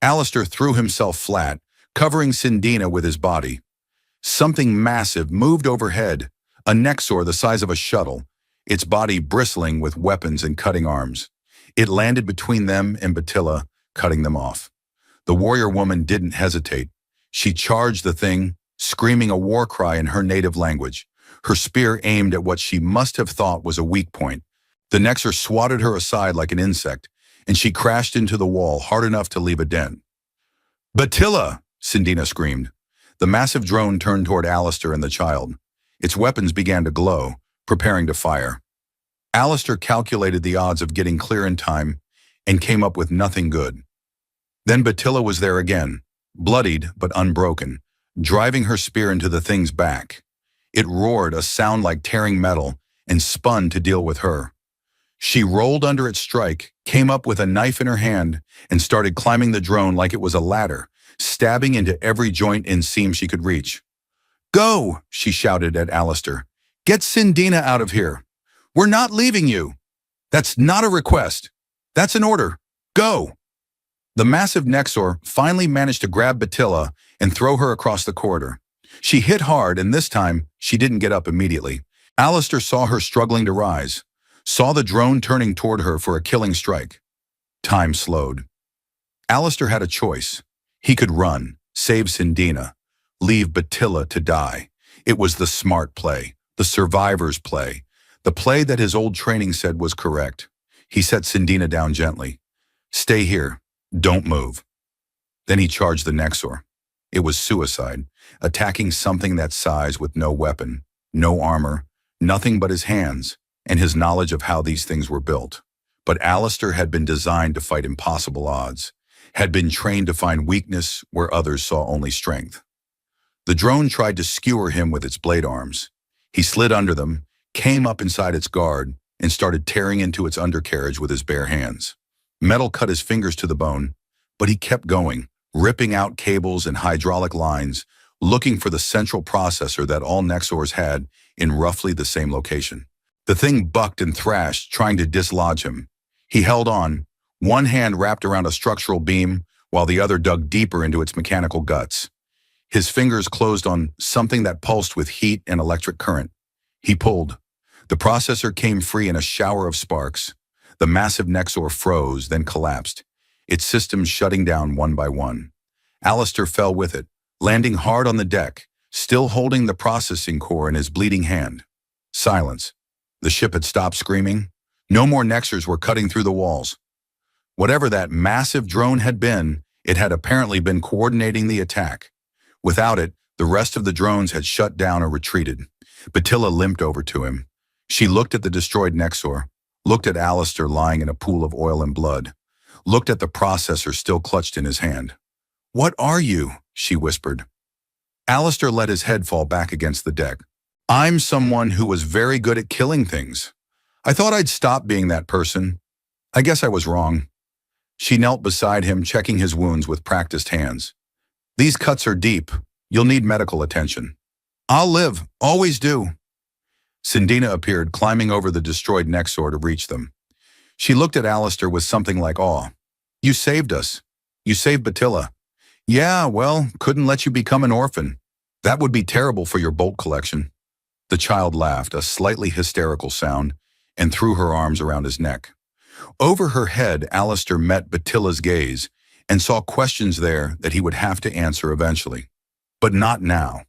Alistair threw himself flat, covering Sindina with his body. Something massive moved overhead, a Nexor the size of a shuttle, its body bristling with weapons and cutting arms. It landed between them and Batilla, cutting them off. The warrior woman didn't hesitate. She charged the thing, screaming a war cry in her native language, her spear aimed at what she must have thought was a weak point. The Nexor swatted her aside like an insect, and she crashed into the wall hard enough to leave a dent. "Batilla!" Sindina screamed. The massive drone turned toward Alistair and the child. Its weapons began to glow, preparing to fire. Alistair calculated the odds of getting clear in time and came up with nothing good. Then Batilla was there again, bloodied but unbroken, driving her spear into the thing's back. It roared, a sound like tearing metal, and spun to deal with her. She rolled under its strike, came up with a knife in her hand, and started climbing the drone like it was a ladder, stabbing into every joint and seam she could reach. "Go!" she shouted at Alistair. "Get Sindina out of here. We're not leaving you. That's not a request. That's an order. Go!" The massive Nexor finally managed to grab Batilla and throw her across the corridor. She hit hard, and this time, she didn't get up immediately. Alistair saw her struggling to rise, saw the drone turning toward her for a killing strike. Time slowed. Alistair had a choice. He could run, save Sindina, leave Batilla to die. It was the smart play, the survivor's play, the play that his old training said was correct. He set Sindina down gently. Stay here. Don't move. Then he charged the Nexor. It was suicide, attacking something that size with no weapon, no armor, nothing but his hands, and his knowledge of how these things were built. But Alistair had been designed to fight impossible odds, had been trained to find weakness where others saw only strength. The drone tried to skewer him with its blade arms. He slid under them, came up inside its guard, and started tearing into its undercarriage with his bare hands. Metal cut his fingers to the bone, but he kept going, ripping out cables and hydraulic lines, looking for the central processor that all Nexors had in roughly the same location. The thing bucked and thrashed, trying to dislodge him. He held on, one hand wrapped around a structural beam, while the other dug deeper into its mechanical guts. His fingers closed on something that pulsed with heat and electric current. He pulled. The processor came free in a shower of sparks. The massive Nexor froze, then collapsed, its systems shutting down one by one. Alistair fell with it, landing hard on the deck, still holding the processing core in his bleeding hand. Silence. The ship had stopped screaming. No more Nexors were cutting through the walls. Whatever that massive drone had been, it had apparently been coordinating the attack. Without it, the rest of the drones had shut down or retreated. Batilla limped over to him. She looked at the destroyed Nexor, looked at Alistair lying in a pool of oil and blood, looked at the processor still clutched in his hand. "What are you?" she whispered. Alistair let his head fall back against the deck. "I'm someone who was very good at killing things. I thought I'd stop being that person. I guess I was wrong." She knelt beside him, checking his wounds with practiced hands. "These cuts are deep. You'll need medical attention." "I'll live, always do." Sindina appeared, climbing over the destroyed Nexor to reach them. She looked at Alistair with something like awe. "You saved us. You saved Batilla." "Yeah, well, couldn't let you become an orphan. That would be terrible for your bolt collection." The child laughed, a slightly hysterical sound, and threw her arms around his neck. Over her head, Alistair met Batilla's gaze and saw questions there that he would have to answer eventually. But not now.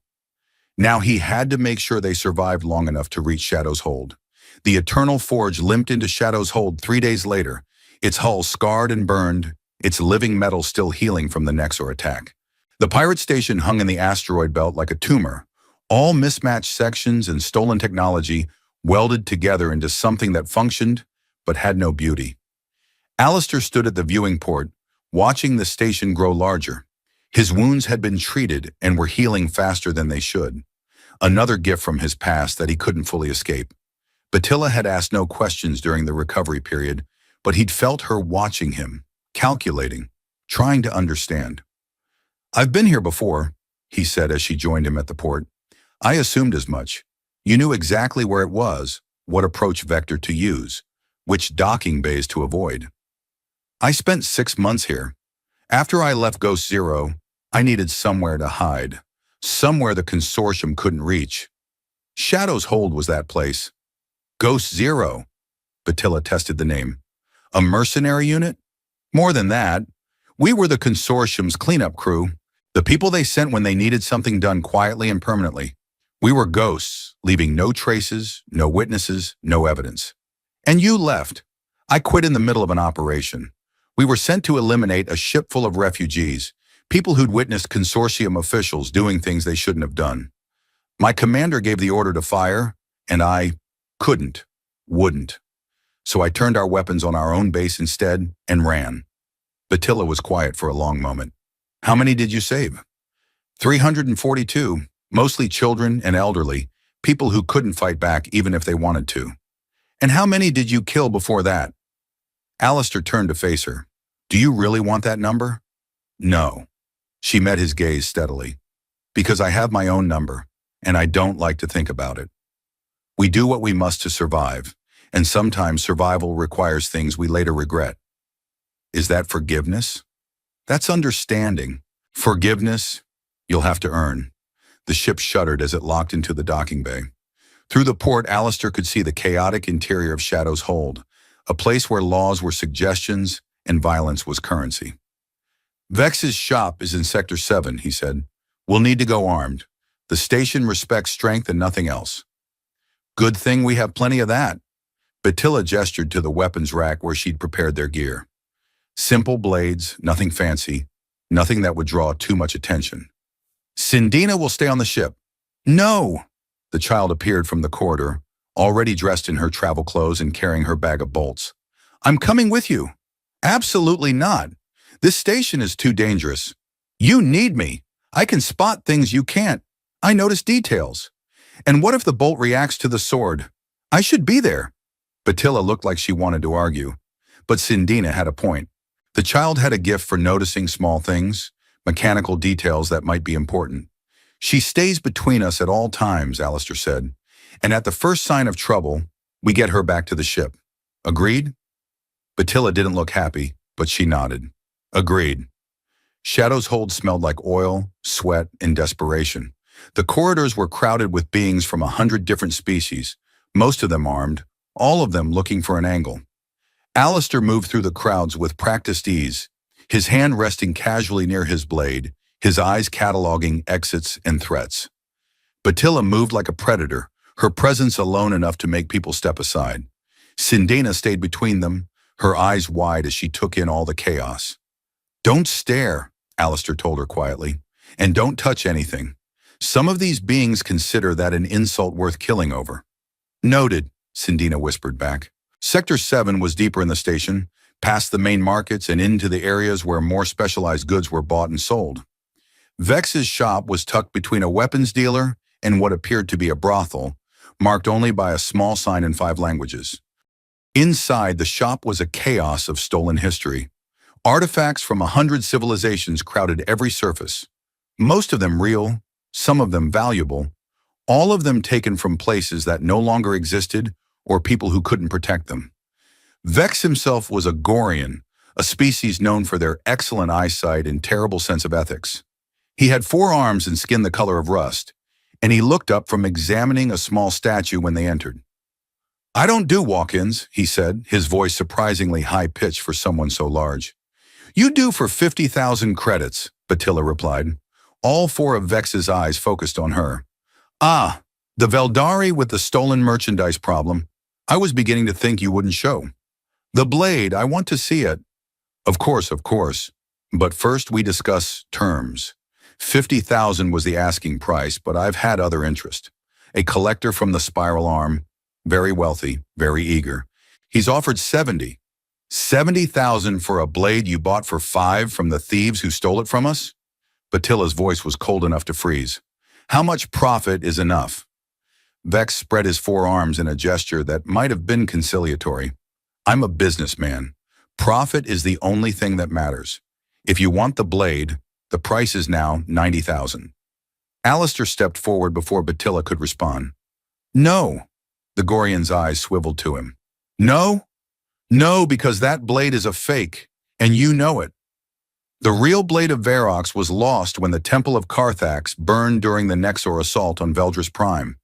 Now he had to make sure they survived long enough to reach Shadow's Hold. The Eternal Forge limped into Shadow's Hold 3 days later, its hull scarred and burned, its living metal still healing from the Nexor attack. The pirate station hung in the asteroid belt like a tumor, all mismatched sections and stolen technology welded together into something that functioned but had no beauty. Alistair stood at the viewing port, watching the station grow larger. His wounds had been treated and were healing faster than they should. Another gift from his past that he couldn't fully escape. Batilla had asked no questions during the recovery period, but he'd felt her watching him, calculating, trying to understand. "I've been here before," he said as she joined him at the port. "I assumed as much. You knew exactly where it was, what approach vector to use, which docking bays to avoid. I spent 6 months here. After I left Ghost Zero, I needed somewhere to hide, somewhere the consortium couldn't reach. Shadow's Hold was that place." "Ghost Zero," Batilla tested the name. "A mercenary unit?" "More than that. We were the consortium's cleanup crew, the people they sent when they needed something done quietly and permanently. We were ghosts, leaving no traces, no witnesses, no evidence. And you left. I quit in the middle of an operation. We were sent to eliminate a ship full of refugees, people who'd witnessed consortium officials doing things they shouldn't have done. My commander gave the order to fire, and I wouldn't. So I turned our weapons on our own base instead and ran." Batilla was quiet for a long moment. "How many did you save?" 342, mostly children and elderly, people who couldn't fight back even if they wanted to." "And how many did you kill before that?" Alistair turned to face her. "Do you really want that number?" "No." She met his gaze steadily. "Because I have my own number, and I don't like to think about it. We do what we must to survive, and sometimes survival requires things we later regret." "Is that forgiveness?" That's understanding. Forgiveness, you'll have to earn. The ship shuddered as it locked into the docking bay. Through the port, Alistair could see the chaotic interior of Shadow's hold, a place where laws were suggestions and violence was currency. Vex's shop is in Sector 7, he said. We'll need to go armed. The station respects strength and nothing else. Good thing we have plenty of that. Batilla gestured to the weapons rack where she'd prepared their gear. Simple blades, nothing fancy, nothing that would draw too much attention. Cindina will stay on the ship. No! The child appeared from the corridor, already dressed in her travel clothes and carrying her bag of bolts. I'm coming with you. Absolutely not. This station is too dangerous. You need me. I can spot things you can't. I notice details. And what if the bolt reacts to the sword? I should be there. Batilla looked like she wanted to argue, but Cindina had a point. The child had a gift for noticing small things, mechanical details that might be important. She stays between us at all times, Alistair said, and at the first sign of trouble, we get her back to the ship. Agreed? Batilla didn't look happy, but she nodded. Agreed. Shadow's hold smelled like oil, sweat, and desperation. The corridors were crowded with beings from 100 different species, most of them armed, all of them looking for an angle. Alistair moved through the crowds with practiced ease, his hand resting casually near his blade, his eyes cataloging exits and threats. Batilla moved like a predator, her presence alone enough to make people step aside. Cindina stayed between them, her eyes wide as she took in all the chaos. Don't stare, Alistair told her quietly, and don't touch anything. Some of these beings consider that an insult worth killing over. Noted, Cindina whispered back. Sector 7 was deeper in the station, past the main markets and into the areas where more specialized goods were bought and sold. Vex's shop was tucked between a weapons dealer and what appeared to be a brothel, marked only by a small sign in 5 languages. Inside, the shop was a chaos of stolen history. Artifacts from 100 civilizations crowded every surface. Most of them real, some of them valuable, all of them taken from places that no longer existed or people who couldn't protect them. Vex himself was a Gorian, a species known for their excellent eyesight and terrible sense of ethics. He had 4 arms and skin the color of rust, and he looked up from examining a small statue when they entered. I don't do walk-ins, he said, his voice surprisingly high-pitched for someone so large. You do for 50,000 credits, Batilla replied. All 4 of Vex's eyes focused on her. Ah, the Veldari with the stolen merchandise problem. I was beginning to think you wouldn't show. The blade, I want to see it. Of course. But first we discuss terms. 50,000 was the asking price, but I've had other interest. A collector from the Spiral Arm, very wealthy, very eager. He's offered 70. 70,000 for a blade you bought for 5 from the thieves who stole it from us? Batilla's voice was cold enough to freeze. How much profit is enough? Vex spread his 4 arms in a gesture that might have been conciliatory. I'm a businessman. Profit is the only thing that matters. If you want the blade, the price is now 90,000. Alistair stepped forward before Batilla could respond. No. The Gorian's eyes swiveled to him. No? No, because that blade is a fake, and you know it. The real blade of Verox was lost when the Temple of Carthax burned during the Nexor assault on Veldris Prime.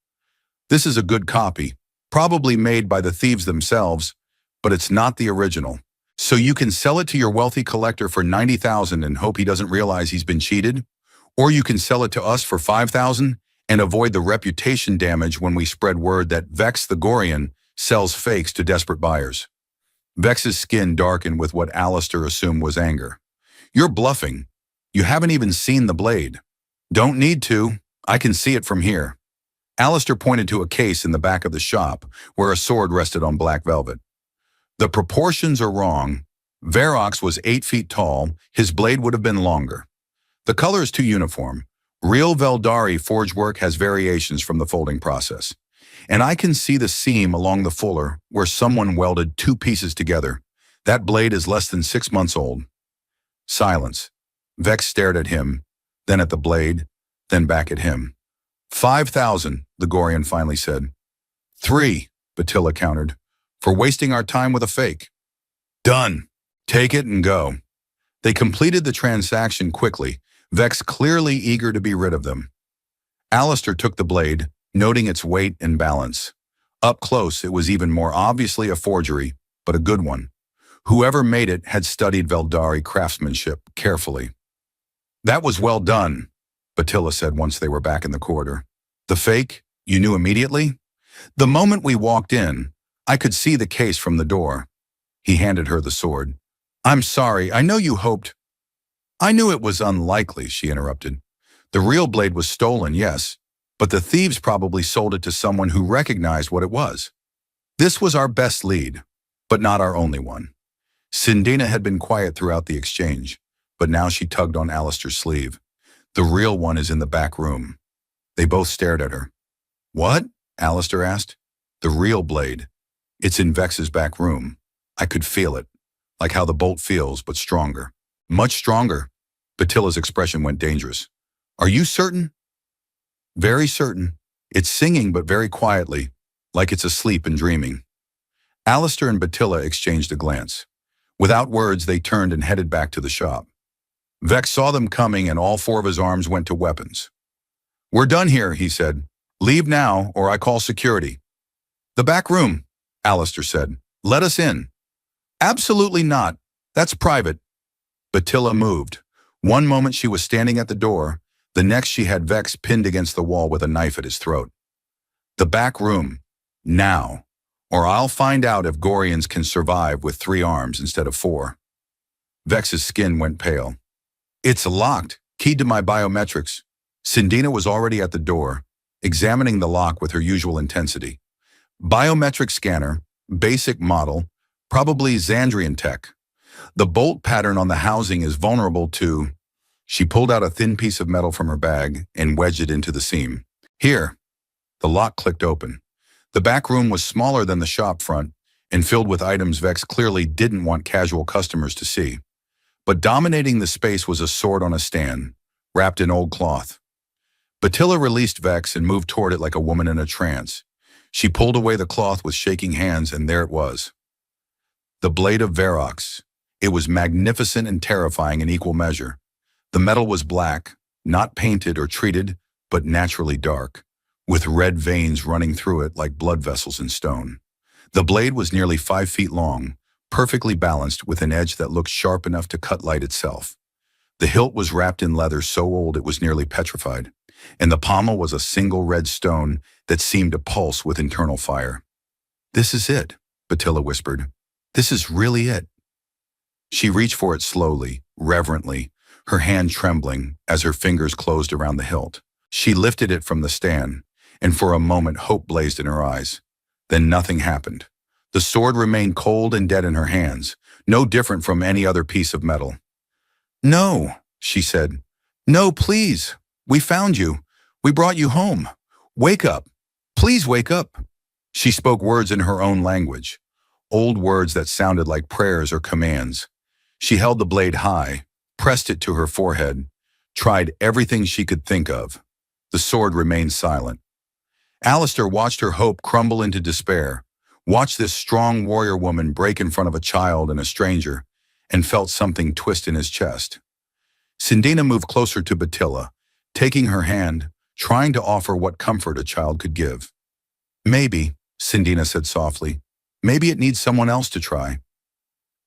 This is a good copy, probably made by the thieves themselves, but it's not the original. So you can sell it to your wealthy collector for 90,000 and hope he doesn't realize he's been cheated, or you can sell it to us for 5,000 and avoid the reputation damage when we spread word that Vex the Gorian sells fakes to desperate buyers. Vex's skin darkened with what Alistair assumed was anger. You're bluffing. You haven't even seen the blade. Don't need to. I can see it from here. Alistair pointed to a case in the back of the shop where a sword rested on black velvet. The proportions are wrong. Verox was 8 feet tall. His blade would have been longer. The color is too uniform. Real Veldari forge work has variations from the folding process. And I can see the seam along the fuller where someone welded 2 pieces together. That blade is less than 6 months old. Silence. Vex stared at him, then at the blade, then back at him. 5,000, the Gorian finally said. 3, Batilla countered, for wasting our time with a fake. Done. Take it and go. They completed the transaction quickly, Vex clearly eager to be rid of them. Alistair took the blade, noting its weight and balance. Up close, it was even more obviously a forgery, but a good one. Whoever made it had studied Veldari craftsmanship carefully. "That was well done," Battilla said once they were back in the corridor. "The fake, you knew immediately?" "The moment we walked in, I could see the case from the door." He handed her the sword. "I'm sorry, I know you hoped—" "I knew it was unlikely," she interrupted. "The real blade was stolen, yes, but the thieves probably sold it to someone who recognized what it was. This was our best lead, but not our only one." Sindina had been quiet throughout the exchange, but now she tugged on Alistair's sleeve. "The real one is in the back room." They both stared at her. "What?" Alistair asked. "The real blade. It's in Vex's back room. I could feel it, like how the bolt feels, but stronger. Much stronger." Battilla's expression went dangerous. "Are you certain?" "Very certain. It's singing, but very quietly, like it's asleep and dreaming." Alistair and Battilla exchanged a glance. Without words, they turned and headed back to the shop. Vex saw them coming, and all four of his arms went to weapons. "We're done here," he said. "Leave now, or I call security." "The back room," Alistair said. "Let us in." "Absolutely not. That's private." Battilla moved. One moment she was standing at the door, the next she had Vex pinned against the wall with a knife at his throat. "The back room. Now. Or I'll find out if Gorians can survive with 3 arms instead of 4. Vex's skin went pale. "It's locked, keyed to my biometrics." Sindina was already at the door, examining the lock with her usual intensity. "Biometric scanner, basic model, probably Xandrian tech. The bolt pattern on the housing is vulnerable to—" She pulled out a thin piece of metal from her bag and wedged it into the seam. "Here." The lock clicked open. The back room was smaller than the shop front and filled with items Vex clearly didn't want casual customers to see. But dominating the space was a sword on a stand, wrapped in old cloth. Battilla released Vex and moved toward it like a woman in a trance. She pulled away the cloth with shaking hands, and there it was. The blade of Verox. It was magnificent and terrifying in equal measure. The metal was black, not painted or treated, but naturally dark, with red veins running through it like blood vessels in stone. The blade was nearly 5 feet long, perfectly balanced with an edge that looked sharp enough to cut light itself. The hilt was wrapped in leather so old it was nearly petrified, and the pommel was a single red stone that seemed to pulse with internal fire. "This is it," Battilla whispered. "This is really it." She reached for it slowly, reverently, her hand trembling as her fingers closed around the hilt. She lifted it from the stand, and for a moment hope blazed in her eyes. Then nothing happened. The sword remained cold and dead in her hands, no different from any other piece of metal. "No," she said. "No, please. We found you. We brought you home. Wake up. Please wake up." She spoke words in her own language, old words that sounded like prayers or commands. She held the blade high, pressed it to her forehead, tried everything she could think of. The sword remained silent. Alistair watched her hope crumble into despair, watched this strong warrior woman break in front of a child and a stranger, and felt something twist in his chest. Sindina moved closer to Battilla, taking her hand, trying to offer what comfort a child could give. "Maybe," Sindina said softly, "maybe it needs someone else to try."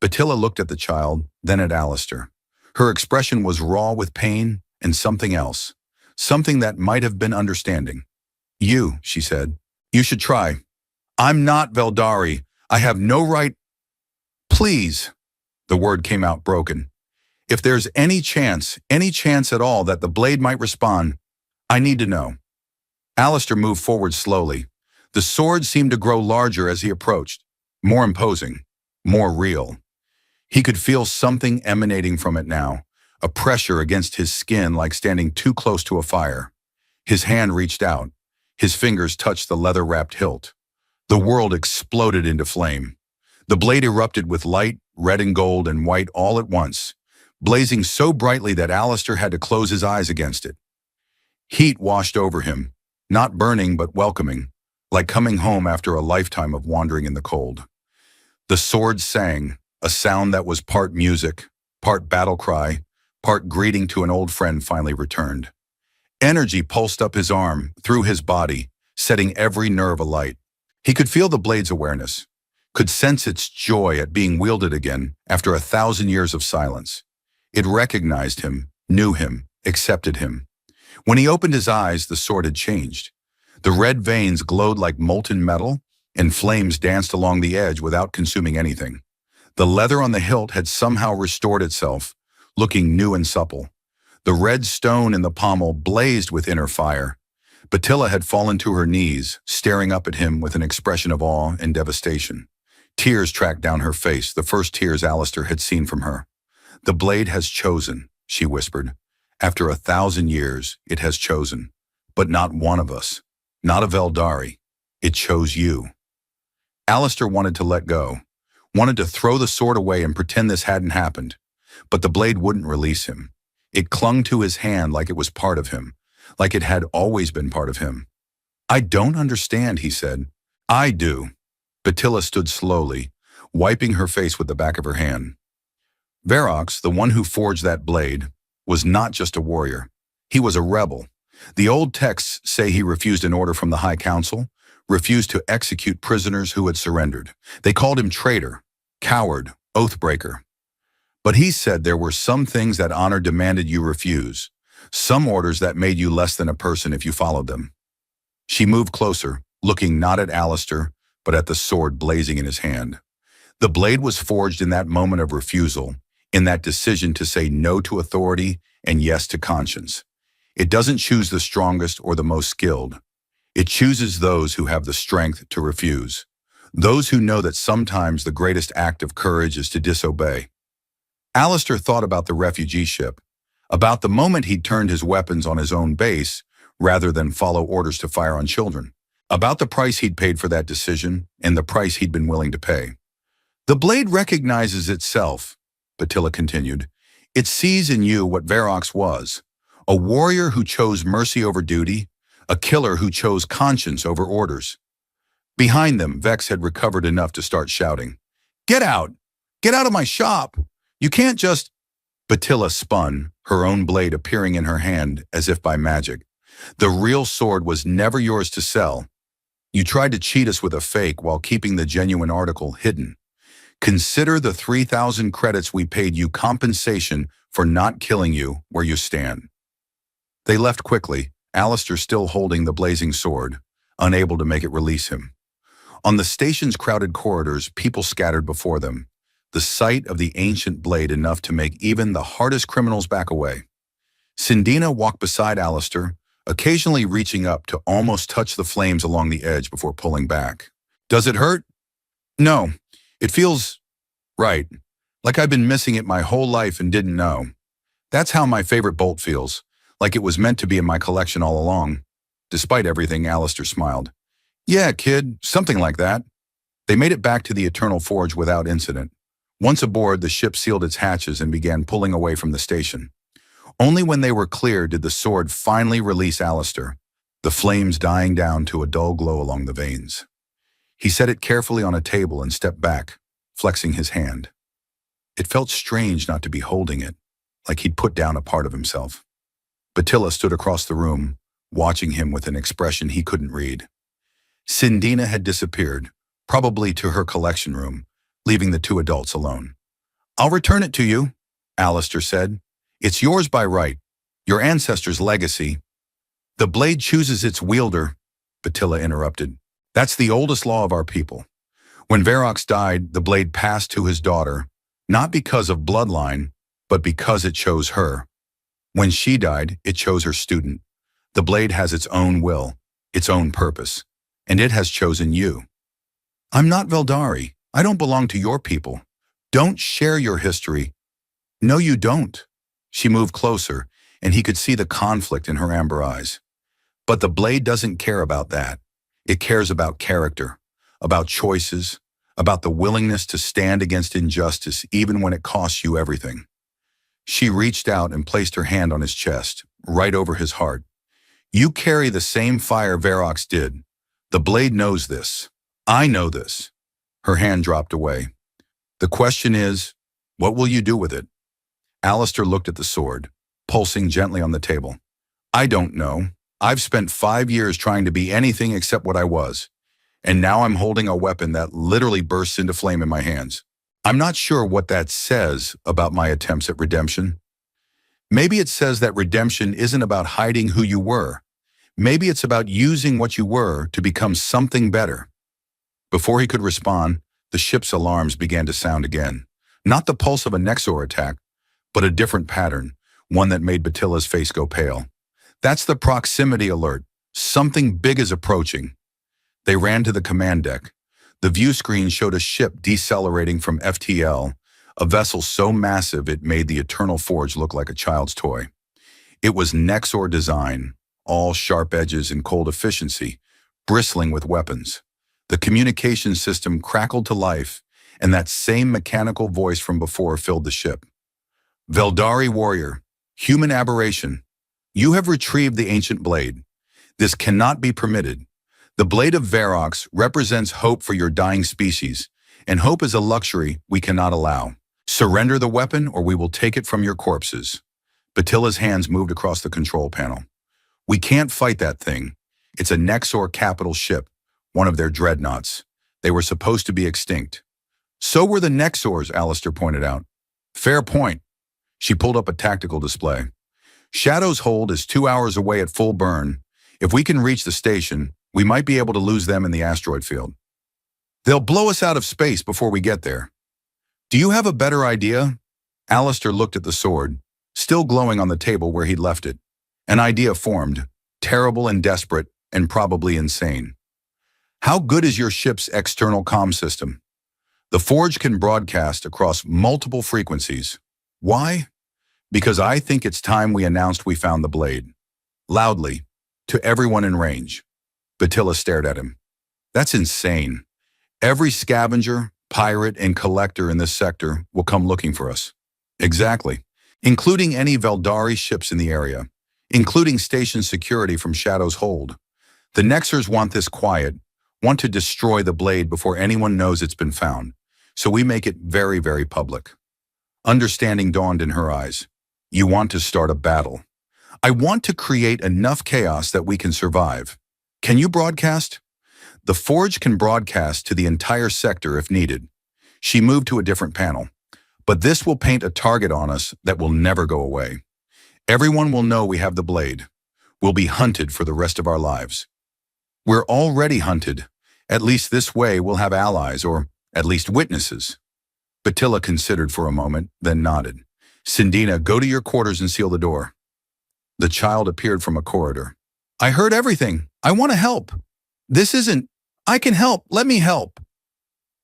Battilla looked at the child, then at Alistair. Her expression was raw with pain and something else, something that might have been understanding. "You," she said, "you should try. I'm not Veldari. I have no right—" "Please," the word came out broken. "If there's any chance at all that the blade might respond, I need to know." Alistair moved forward slowly. The sword seemed to grow larger as he approached, more imposing, more real. He could feel something emanating from it now, a pressure against his skin like standing too close to a fire. His hand reached out. His fingers touched the leather-wrapped hilt. The world exploded into flame. The blade erupted with light, red and gold and white all at once, blazing so brightly that Alistair had to close his eyes against it. Heat washed over him, not burning but welcoming, like coming home after a lifetime of wandering in the cold. The sword sang, a sound that was part music, part battle cry, part greeting to an old friend finally returned. Energy pulsed up his arm, through his body, setting every nerve alight. He could feel the blade's awareness, could sense its joy at being wielded again after 1,000 years of silence. It recognized him, knew him, accepted him. When he opened his eyes, the sword had changed. The red veins glowed like molten metal, and flames danced along the edge without consuming anything. The leather on the hilt had somehow restored itself, looking new and supple. The red stone in the pommel blazed with inner fire. Batilla had fallen to her knees, staring up at him with an expression of awe and devastation. Tears tracked down her face, the first tears Ancestor had seen from her. "The blade has chosen," she whispered. "After 1,000 years, it has chosen. But not one of us. Not a Veldari. It chose you." Ancestor wanted to let go, wanted to throw the sword away and pretend this hadn't happened. But the blade wouldn't release him. It clung to his hand like it was part of him, like it had always been part of him. "I don't understand," he said. "I do." Batilla stood slowly, wiping her face with the back of her hand. Verox, the one who forged that blade, was not just a warrior. He was a rebel. The old texts say he refused an order from the High Council, refused to execute prisoners who had surrendered. They called him traitor, coward, oathbreaker. But he said there were some things that honor demanded you refuse, some orders that made you less than a person if you followed them. She moved closer, looking not at Ancestor, but at the sword blazing in his hand. The blade was forged in that moment of refusal, in that decision to say no to authority and yes to conscience. It doesn't choose the strongest or the most skilled. It chooses those who have the strength to refuse, those who know that sometimes the greatest act of courage is to disobey. Ancestor thought about the refugee ship, about the moment he'd turned his weapons on his own base rather than follow orders to fire on children, about the price he'd paid for that decision and the price he'd been willing to pay. "The blade recognizes itself," Batilla continued. "It sees in you what Verox was, a warrior who chose mercy over duty, a killer who chose conscience over orders." Behind them, Vex had recovered enough to start shouting, "Get out! Get out of my shop! You can't just—" Batilla spun, her own blade appearing in her hand as if by magic. "The real sword was never yours to sell. You tried to cheat us with a fake while keeping the genuine article hidden. Consider the 3,000 credits we paid you compensation for not killing you where you stand." They left quickly, Ancestor still holding the blazing sword, unable to make it release him. On the station's crowded corridors, people scattered before them, the sight of the ancient blade enough to make even the hardest criminals back away. Sindina walked beside Ancestor, occasionally reaching up to almost touch the flames along the edge before pulling back. "Does it hurt?" "No. It feels right, like I've been missing it my whole life and didn't know. That's how my favorite bolt feels, like it was meant to be in my collection all along." Despite everything, Ancestor smiled. "Yeah, kid, something like that." They made it back to the Eternal Forge without incident. Once aboard, the ship sealed its hatches and began pulling away from the station. Only when they were clear did the sword finally release Ancestor, the flames dying down to a dull glow along the veins. He set it carefully on a table and stepped back, flexing his hand. It felt strange not to be holding it, like he'd put down a part of himself. Batilla stood across the room, watching him with an expression he couldn't read. Sindina had disappeared, probably to her collection room, leaving the two adults alone. "I'll return it to you," Ancestor said. "It's yours by right, your ancestors' legacy." "The blade chooses its wielder," Batilla interrupted. "That's the oldest law of our people. When Verox died, the blade passed to his daughter, not because of bloodline, but because it chose her. When she died, it chose her student. The blade has its own will, its own purpose, and it has chosen you." "I'm not Veldari. I don't belong to your people. Don't share your history." "No, you don't." She moved closer, and he could see the conflict in her amber eyes. "But the blade doesn't care about that. It cares about character, about choices, about the willingness to stand against injustice even when it costs you everything." She reached out and placed her hand on his chest, right over his heart. "You carry the same fire Verox did. The blade knows this. I know this." Her hand dropped away. "The question is, what will you do with it?" Alistair looked at the sword, pulsing gently on the table. I don't know. I've spent 5 years trying to be anything except what I was, and now I'm holding a weapon that literally bursts into flame in my hands. I'm not sure what that says about my attempts at redemption. Maybe it says that redemption isn't about hiding who you were. Maybe it's about using what you were to become something better. Before he could respond, the ship's alarms began to sound again. Not the pulse of a Nexor attack, but a different pattern, one that made Batilla's face go pale. That's the proximity alert. Something big is approaching. They ran to the command deck. The view screen showed a ship decelerating from FTL, a vessel so massive it made the Eternal Forge look like a child's toy. It was Nexor design, all sharp edges and cold efficiency, bristling with weapons. The communication system crackled to life, and that same mechanical voice from before filled the ship. Veldari warrior, human aberration, you have retrieved the ancient blade. This cannot be permitted. The blade of Verox represents hope for your dying species, and hope is a luxury we cannot allow. Surrender the weapon or we will take it from your corpses. Batilla's hands moved across the control panel. We can't fight that thing. It's a Nexor capital ship, one of their dreadnoughts. They were supposed to be extinct. So were the Nexors, Alistair pointed out. Fair point. She pulled up a tactical display. Shadow's hold is 2 hours away at full burn. If we can reach the station, we might be able to lose them in the asteroid field. They'll blow us out of space before we get there. Do you have a better idea? Alistair looked at the sword, still glowing on the table where he'd left it. An idea formed, terrible and desperate, and probably insane. How good is your ship's external comm system? The Forge can broadcast across multiple frequencies. Why? Because I think it's time we announced we found the blade. Loudly, to everyone in range. Batilla stared at him. That's insane. Every scavenger, pirate, and collector in this sector will come looking for us. Exactly. Including any Veldari ships in the area. Including station security from Shadow's hold. The Nexors want this quiet, want to destroy the blade before anyone knows it's been found. So we make it very, very public. Understanding dawned in her eyes. You want to start a battle. I want to create enough chaos that we can survive. Can you broadcast? The Forge can broadcast to the entire sector if needed. She moved to a different panel. But this will paint a target on us that will never go away. Everyone will know we have the blade. We'll be hunted for the rest of our lives. We're already hunted. At least this way we'll have allies, or at least witnesses. Batilla considered for a moment, then nodded. Sindina, go to your quarters and seal the door. The child appeared from a corridor. I heard everything. I want to help. This isn't, I can help. Let me help.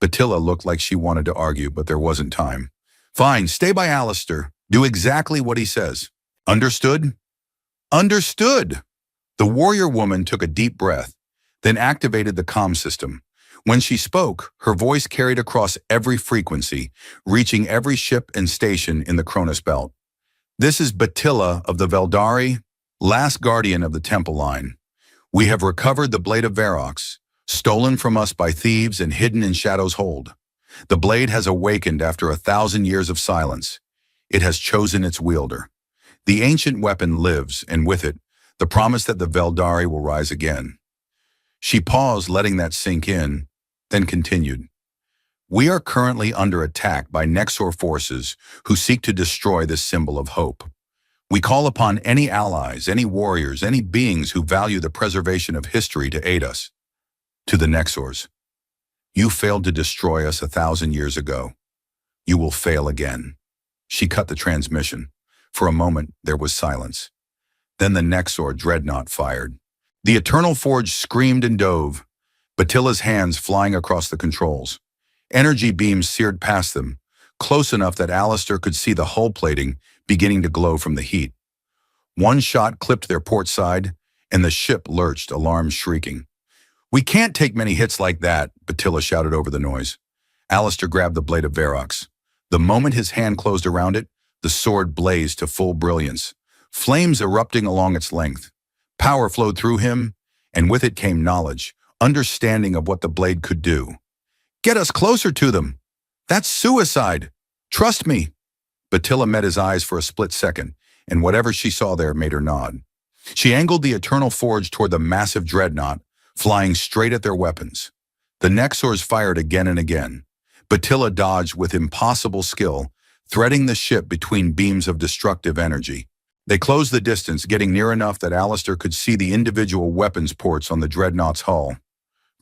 Batilla looked like she wanted to argue, but there wasn't time. Fine, stay by Alistair. Do exactly what he says. Understood? Understood! The warrior woman took a deep breath, then activated the comm system. When she spoke, her voice carried across every frequency, reaching every ship and station in the Cronus Belt. This is Batilla of the Veldari, last guardian of the Temple Line. We have recovered the Blade of Verox, stolen from us by thieves and hidden in Shadow's hold. The blade has awakened after 1,000 years of silence. It has chosen its wielder. The ancient weapon lives, and with it, the promise that the Veldari will rise again. She paused, letting that sink in, then continued. We are currently under attack by Nexor forces who seek to destroy this symbol of hope. We call upon any allies, any warriors, any beings who value the preservation of history to aid us. To the Nexors. You failed to destroy us 1,000 years ago. You will fail again. She cut the transmission. For a moment, there was silence. Then the Nexor dreadnought fired. The Eternal Forge screamed and dove, Batilla's hands flying across the controls. Energy beams seared past them, close enough that Alistair could see the hull plating beginning to glow from the heat. One shot clipped their port side, and the ship lurched, alarms shrieking. We can't take many hits like that, Batilla shouted over the noise. Alistair grabbed the blade of Verox. The moment his hand closed around it, the sword blazed to full brilliance, flames erupting along its length. Power flowed through him, and with it came knowledge, understanding of what the blade could do. Get us closer to them. That's suicide. Trust me. Batilla met his eyes for a split second, and whatever she saw there made her nod. She angled the Eternal Forge toward the massive dreadnought, flying straight at their weapons. The Nexors fired again and again. Batilla dodged with impossible skill, threading the ship between beams of destructive energy. They closed the distance, getting near enough that Ancestor could see the individual weapons ports on the dreadnought's hull.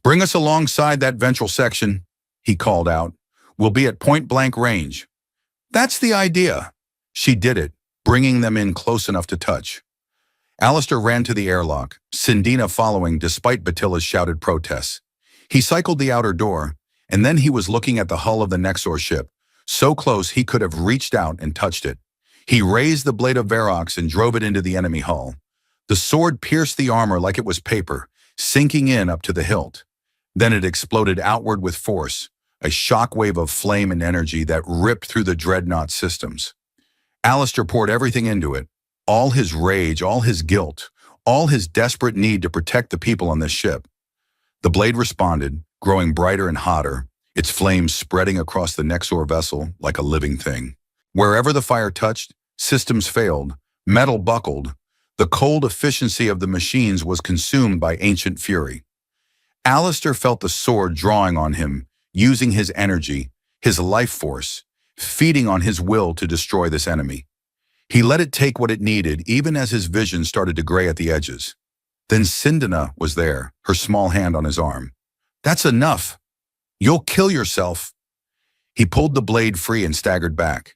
"Bring us alongside that ventral section," he called out. "We'll be at point-blank range." "That's the idea." She did it, bringing them in close enough to touch. Ancestor ran to the airlock, Cindina following despite Batilla's shouted protests. He cycled the outer door, and then he was looking at the hull of the Nexor ship, so close he could have reached out and touched it. He raised the blade of Varrox and drove it into the enemy hull. The sword pierced the armor like it was paper, sinking in up to the hilt. Then it exploded outward with force, a shockwave of flame and energy that ripped through the dreadnought systems. Ancestor poured everything into it, all his rage, all his guilt, all his desperate need to protect the people on this ship. The blade responded, growing brighter and hotter, its flames spreading across the Nexor vessel like a living thing. Wherever the fire touched, systems failed, metal buckled. The cold efficiency of the machines was consumed by ancient fury. Ancestor felt the sword drawing on him, using his energy, his life force, feeding on his will to destroy this enemy. He let it take what it needed, even as his vision started to gray at the edges. Then Cindina was there, her small hand on his arm. "That's enough. You'll kill yourself." He pulled the blade free and staggered back.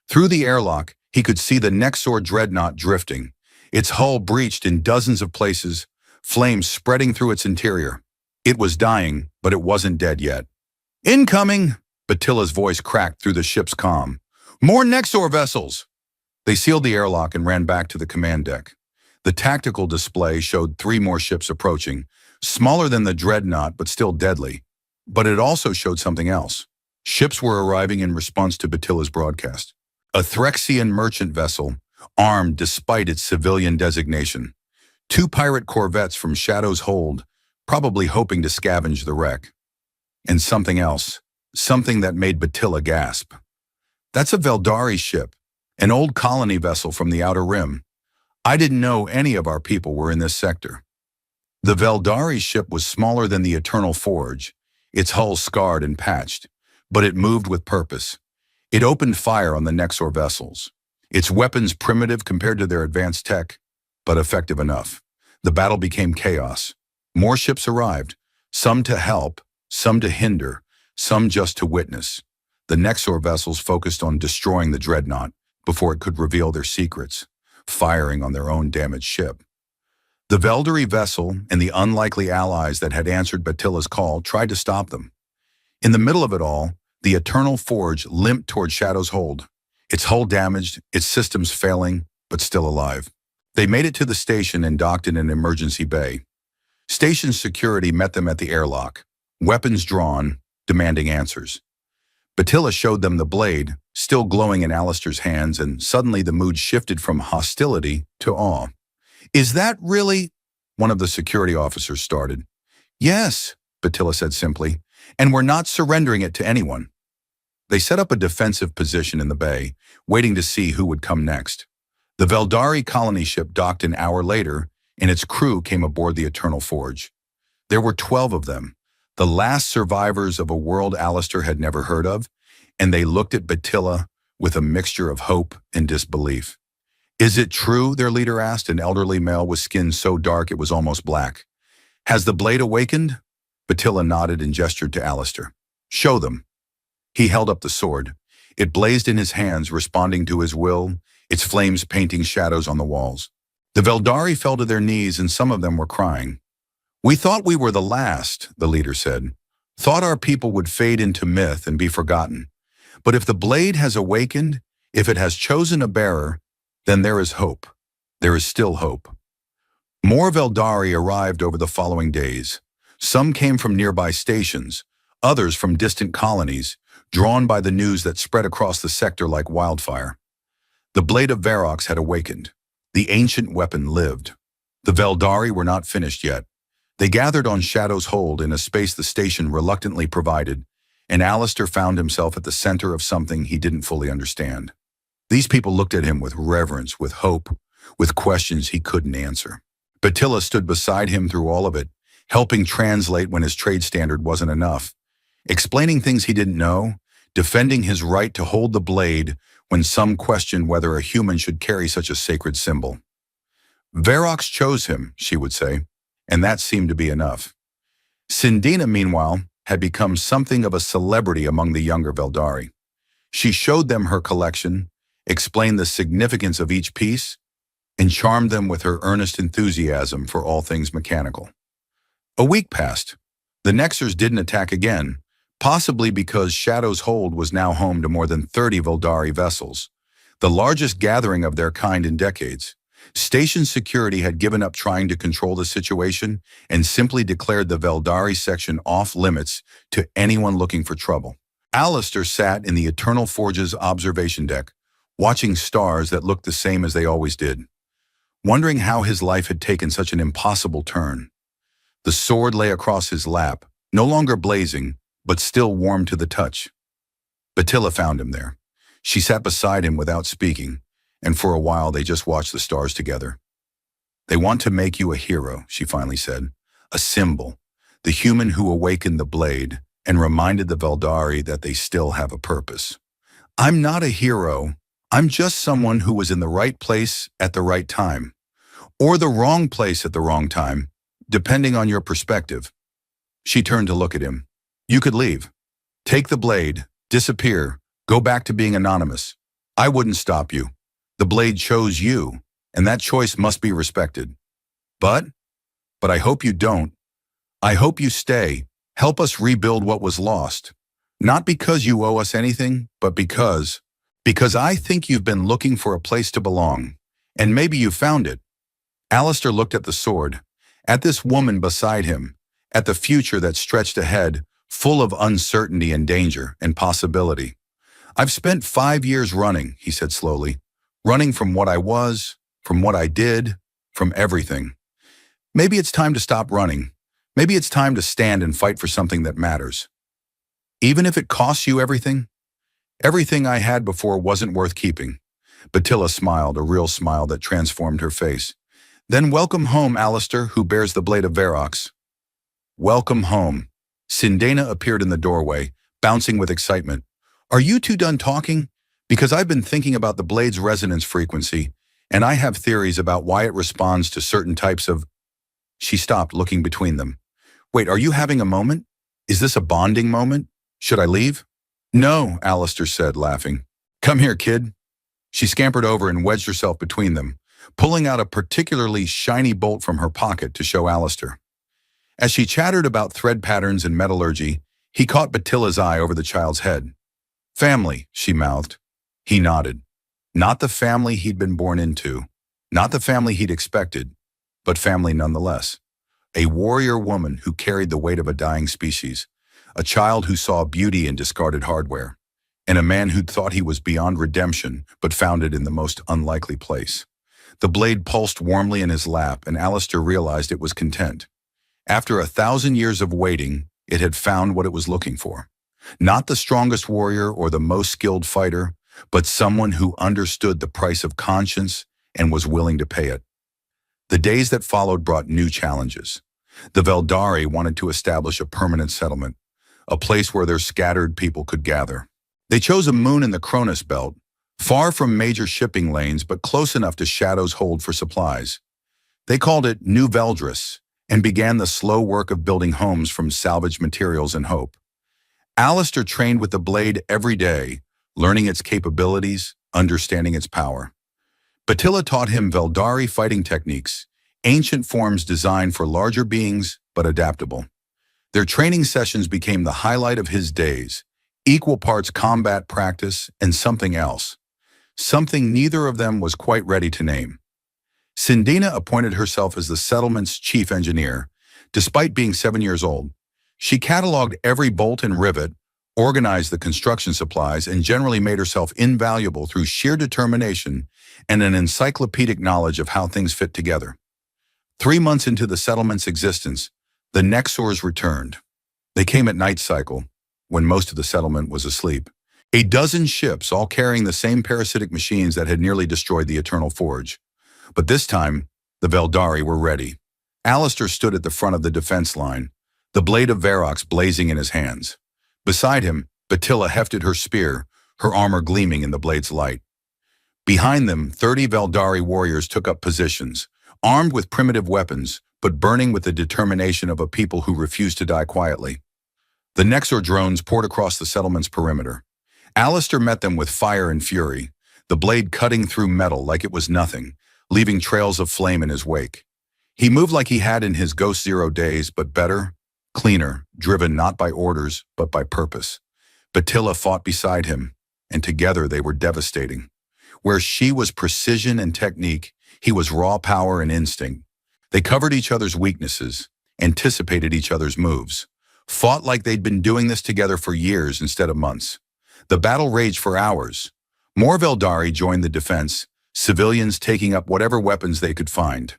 Through the airlock, he could see the Nexor dreadnought drifting, its hull breached in dozens of places, flames spreading through its interior. It was dying, but it wasn't dead yet. "Incoming!" Batilla's voice cracked through the ship's comm. "More Nexor vessels!" They sealed the airlock and ran back to the command deck. The tactical display showed 3 more ships approaching, smaller than the dreadnought but still deadly. But it also showed something else. Ships were arriving in response to Batilla's broadcast. A Threxian merchant vessel, armed despite its civilian designation. 2 pirate corvettes from Shadow's hold, probably hoping to scavenge the wreck. And something else, something that made Batilla gasp. "That's a Veldari ship, an old colony vessel from the Outer Rim. I didn't know any of our people were in this sector." The Veldari ship was smaller than the Eternal Forge, its hull scarred and patched, but it moved with purpose. It opened fire on the Nexor vessels, its weapons primitive compared to their advanced tech, but effective enough. The battle became chaos. More ships arrived, some to help, some to hinder, some just to witness. The Nexor vessels focused on destroying the dreadnought before it could reveal their secrets, firing on their own damaged ship. The Veldari vessel and the unlikely allies that had answered Batilla's call tried to stop them. In the middle of it all, the Eternal Forge limped toward Shadow's hold, its hull damaged, its systems failing, but still alive. They made it to the station and docked in an emergency bay. Station security met them at the airlock, weapons drawn, demanding answers. Batilla showed them the blade, still glowing in Ancestor's hands, and suddenly the mood shifted from hostility to awe. "Is that really—" one of the security officers started. "Yes," Batilla said simply, "and we're not surrendering it to anyone." They set up a defensive position in the bay, waiting to see who would come next. The Veldari colony ship docked an hour later, and its crew came aboard the Eternal Forge. There were 12 of them, the last survivors of a world Ancestor had never heard of, and they looked at Batilla with a mixture of hope and disbelief. "Is it true?" their leader asked, an elderly male with skin so dark it was almost black. "Has the blade awakened?" Batilla nodded and gestured to Ancestor. "Show them." He held up the sword. It blazed in his hands, responding to his will, its flames painting shadows on the walls. The Veldari fell to their knees, and some of them were crying. "We thought we were the last," the leader said. "Thought our people would fade into myth and be forgotten. But if the blade has awakened, if it has chosen a bearer, then there is hope. There is still hope." More Veldari arrived over the following days. Some came from nearby stations, others from distant colonies, drawn by the news that spread across the sector like wildfire. The blade of Varrox had awakened. The ancient weapon lived. The Veldari were not finished yet. They gathered on Shadow's hold in a space the station reluctantly provided, and Ancestor found himself at the center of something he didn't fully understand. These people looked at him with reverence, with hope, with questions he couldn't answer. Battilla stood beside him through all of it, helping translate when his trade standard wasn't enough, explaining things he didn't know, defending his right to hold the blade when some questioned whether a human should carry such a sacred symbol. Verox chose him, she would say, and that seemed to be enough. Sindina, meanwhile, had become something of a celebrity among the younger Veldari. She showed them her collection, explained the significance of each piece, and charmed them with her earnest enthusiasm for all things mechanical. A week passed. The Nexers didn't attack again, possibly because Shadow's Hold was now home to more than 30 Veldari vessels, the largest gathering of their kind in decades. Station security had given up trying to control the situation and simply declared the Veldari section off limits to anyone looking for trouble. Ancestor sat in the Eternal Forge's observation deck, watching stars that looked the same as they always did, wondering how his life had taken such an impossible turn. The sword lay across his lap, no longer blazing, but still warm to the touch. Battilla found him there. She sat beside him without speaking, and for a while they just watched the stars together. "They want to make you a hero," she finally said. "A symbol, the human who awakened the blade and reminded the Veldari that they still have a purpose." "I'm not a hero. I'm just someone who was in the right place at the right time. Or the wrong place at the wrong time, depending on your perspective." She turned to look at him. "You could leave. Take the blade, disappear, go back to being anonymous. I wouldn't stop you. The blade chose you, and that choice must be respected. But I hope you don't. I hope you stay. Help us rebuild what was lost. Not because you owe us anything, but because I think you've been looking for a place to belong, and maybe you found it." Ancestor looked at the sword, at this woman beside him, at the future that stretched ahead, full of uncertainty and danger and possibility. "I've spent 5 years running," he said slowly, "running from what I was, from what I did, from everything. Maybe it's time to stop running. Maybe it's time to stand and fight for something that matters. Even if it costs you everything. Everything I had before wasn't worth keeping." Battilla smiled, a real smile that transformed her face. "Then welcome home, Ancestor, who bears the blade of Verox." "Welcome home." Sindina appeared in the doorway, bouncing with excitement. "Are you two done talking? Because I've been thinking about the blade's resonance frequency, and I have theories about why it responds to certain types of—" She stopped, looking between them. "Wait, are you having a moment? Is this a bonding moment? Should I leave?" "No," Ancestor said, laughing. "Come here, kid." She scampered over and wedged herself between them, pulling out a particularly shiny bolt from her pocket to show Ancestor. As she chattered about thread patterns and metallurgy, he caught Battilla's eye over the child's head. "Family," she mouthed. He nodded. Not the family he'd been born into, not the family he'd expected, but family nonetheless. A warrior woman who carried the weight of a dying species, a child who saw beauty in discarded hardware, and a man who'd thought he was beyond redemption but found it in the most unlikely place. The blade pulsed warmly in his lap, and Ancestor realized it was content. After 1,000 years of waiting, it had found what it was looking for. Not the strongest warrior or the most skilled fighter, but someone who understood the price of conscience and was willing to pay it. The days that followed brought new challenges. The Veldari wanted to establish a permanent settlement, a place where their scattered people could gather. They chose a moon in the Cronus belt, far from major shipping lanes but close enough to Shadow's Hold for supplies. They called it New Veldris and began the slow work of building homes from salvaged materials and hope. Ancestor trained with the blade every day, learning its capabilities, understanding its power. Battilla taught him Veldari fighting techniques, ancient forms designed for larger beings but adaptable. Their training sessions became the highlight of his days, equal parts combat practice and something else, something neither of them was quite ready to name. Sindina appointed herself as the settlement's chief engineer, despite being 7 years old. She cataloged every bolt and rivet, organized the construction supplies, and generally made herself invaluable through sheer determination and an encyclopedic knowledge of how things fit together. 3 months into the settlement's existence, the Nexors returned. They came at night cycle, when most of the settlement was asleep. A dozen ships, all carrying the same parasitic machines that had nearly destroyed the Eternal Forge. But this time, the Veldari were ready. Alistair stood at the front of the defense line, the blade of Varrox blazing in his hands. Beside him, Batilla hefted her spear, her armor gleaming in the blade's light. Behind them, 30 Veldari warriors took up positions, armed with primitive weapons, but burning with the determination of a people who refused to die quietly. The Nexor drones poured across the settlement's perimeter. Alistair met them with fire and fury, the blade cutting through metal like it was nothing, leaving trails of flame in his wake. He moved like he had in his Ghost Zero days, but better, cleaner, driven not by orders, but by purpose. Batilla fought beside him, and together they were devastating. Where she was precision and technique, he was raw power and instinct. They covered each other's weaknesses, anticipated each other's moves, fought like they'd been doing this together for years instead of months. The battle raged for hours. More Veldari joined the defense, civilians taking up whatever weapons they could find.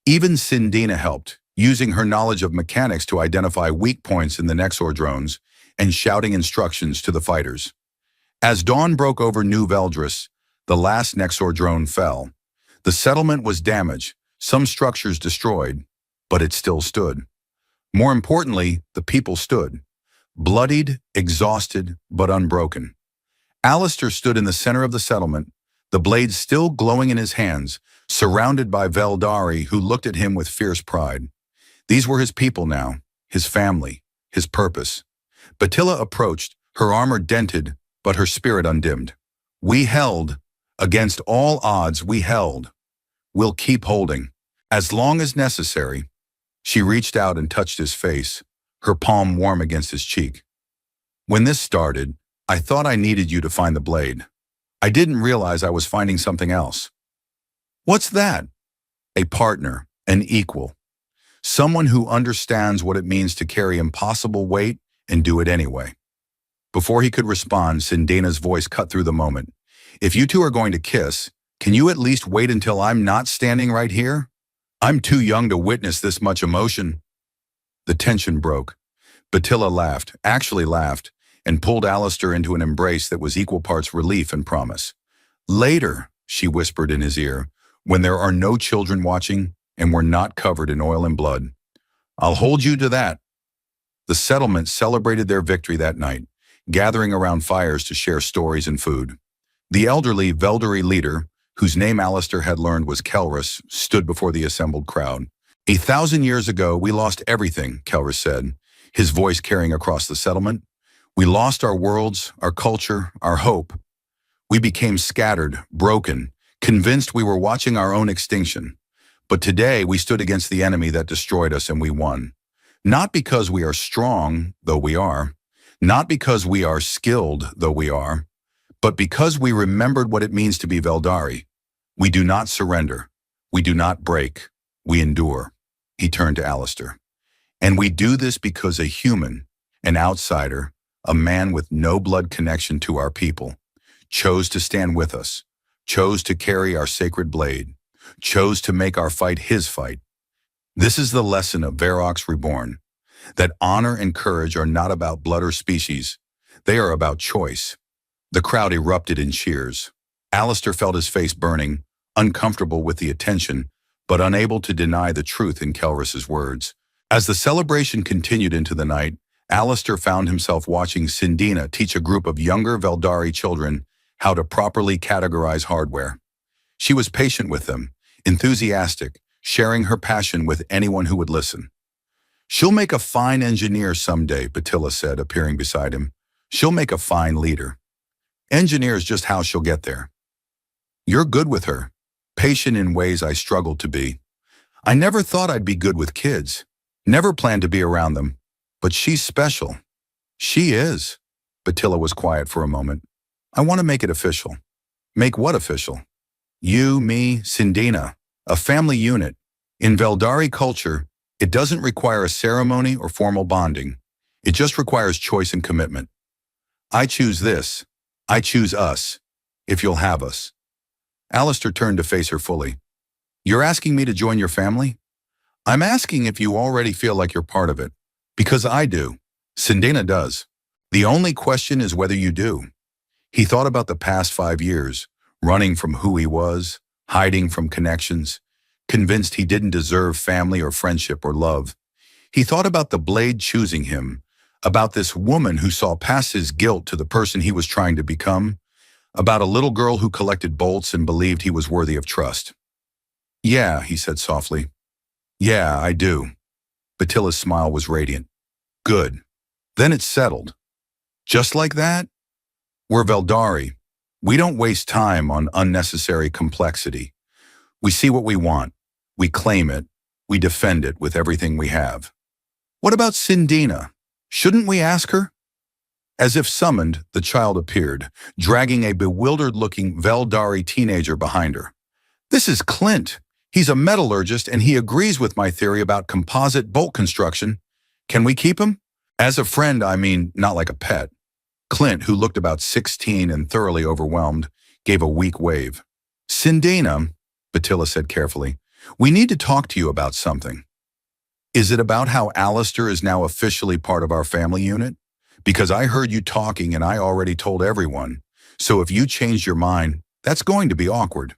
Even Sindina helped, using her knowledge of mechanics to identify weak points in the Nexor drones and shouting instructions to the fighters. As dawn broke over New Veldris, the last Nexor drone fell. The settlement was damaged, some structures destroyed, but it still stood. More importantly, the people stood. Bloodied, exhausted, but unbroken. Alistair stood in the center of the settlement, the blade still glowing in his hands, surrounded by Veldari who looked at him with fierce pride. These were his people now, his family, his purpose. Batilla approached, her armor dented, but her spirit undimmed. We held. Against all odds, we held. We'll keep holding. As long as necessary. She reached out and touched his face, her palm warm against his cheek. When this started, I thought I needed you to find the blade. I didn't realize I was finding something else. What's that? A partner, an equal. Someone who understands what it means to carry impossible weight and do it anyway. Before he could respond, Sindina's voice cut through the moment. If you two are going to kiss, can you at least wait until I'm not standing right here? I'm too young to witness this much emotion. The tension broke. Batilla laughed, actually laughed, and pulled Alistair into an embrace that was equal parts relief and promise. Later, she whispered in his ear, when there are no children watching and we're not covered in oil and blood. I'll hold you to that. The settlement celebrated their victory that night, gathering around fires to share stories and food. The elderly Veldari leader, whose name Alistair had learned was Kelrus, stood before the assembled crowd. 1,000 years ago, we lost everything, Kelrus said, his voice carrying across the settlement. We lost our worlds, our culture, our hope. We became scattered, broken, convinced we were watching our own extinction. But today, we stood against the enemy that destroyed us and we won. Not because we are strong, though we are. Not because we are skilled, though we are. But because we remembered what it means to be Veldari. We do not surrender. We do not break. We endure. He turned to Alistair. And we do this because a human, an outsider, a man with no blood connection to our people, chose to stand with us, chose to carry our sacred blade, chose to make our fight his fight. This is the lesson of Varrox Reborn, that honor and courage are not about blood or species. They are about choice. The crowd erupted in cheers. Alistair felt his face burning, uncomfortable with the attention, but unable to deny the truth in Kelrus's words. As the celebration continued into the night, Alistair found himself watching Sindina teach a group of younger Veldari children how to properly categorize hardware. She was patient with them, enthusiastic, sharing her passion with anyone who would listen. She'll make a fine engineer someday, Batilla said, appearing beside him. She'll make a fine leader. Engineer is just how she'll get there. You're good with her, patient in ways I struggled to be. I never thought I'd be good with kids, never planned to be around them, but she's special. She is. Batilla was quiet for a moment. I want to make it official. Make what official? You, me, Sindina, a family unit. In Veldari culture, it doesn't require a ceremony or formal bonding. It just requires choice and commitment. I choose this. I choose us, if you'll have us. Alistair turned to face her fully. You're asking me to join your family? I'm asking if you already feel like you're part of it. Because I do. Sindina does. The only question is whether you do. He thought about the past 5 years, running from who he was, hiding from connections, convinced he didn't deserve family or friendship or love. He thought about the blade choosing him, about this woman who saw past his guilt to the person he was trying to become, about a little girl who collected bolts and believed he was worthy of trust. "Yeah," he said softly. "Yeah, I do." Batilla's smile was radiant. "Good. Then it's settled. Just like that? We're Veldari. We don't waste time on unnecessary complexity. We see what we want. We claim it. We defend it with everything we have. What about Sindina? Shouldn't we ask her?" As if summoned, the child appeared, dragging a bewildered-looking Veldari teenager behind her. "This is Clint. He's a metallurgist and he agrees with my theory about composite bolt construction. Can we keep him? As a friend, I mean, not like a pet." Clint, who looked about 16 and thoroughly overwhelmed, gave a weak wave. "Sindina," Batilla said carefully, "we need to talk to you about something." "Is it about how Ancestor is now officially part of our family unit? Because I heard you talking and I already told everyone. So if you changed your mind, that's going to be awkward."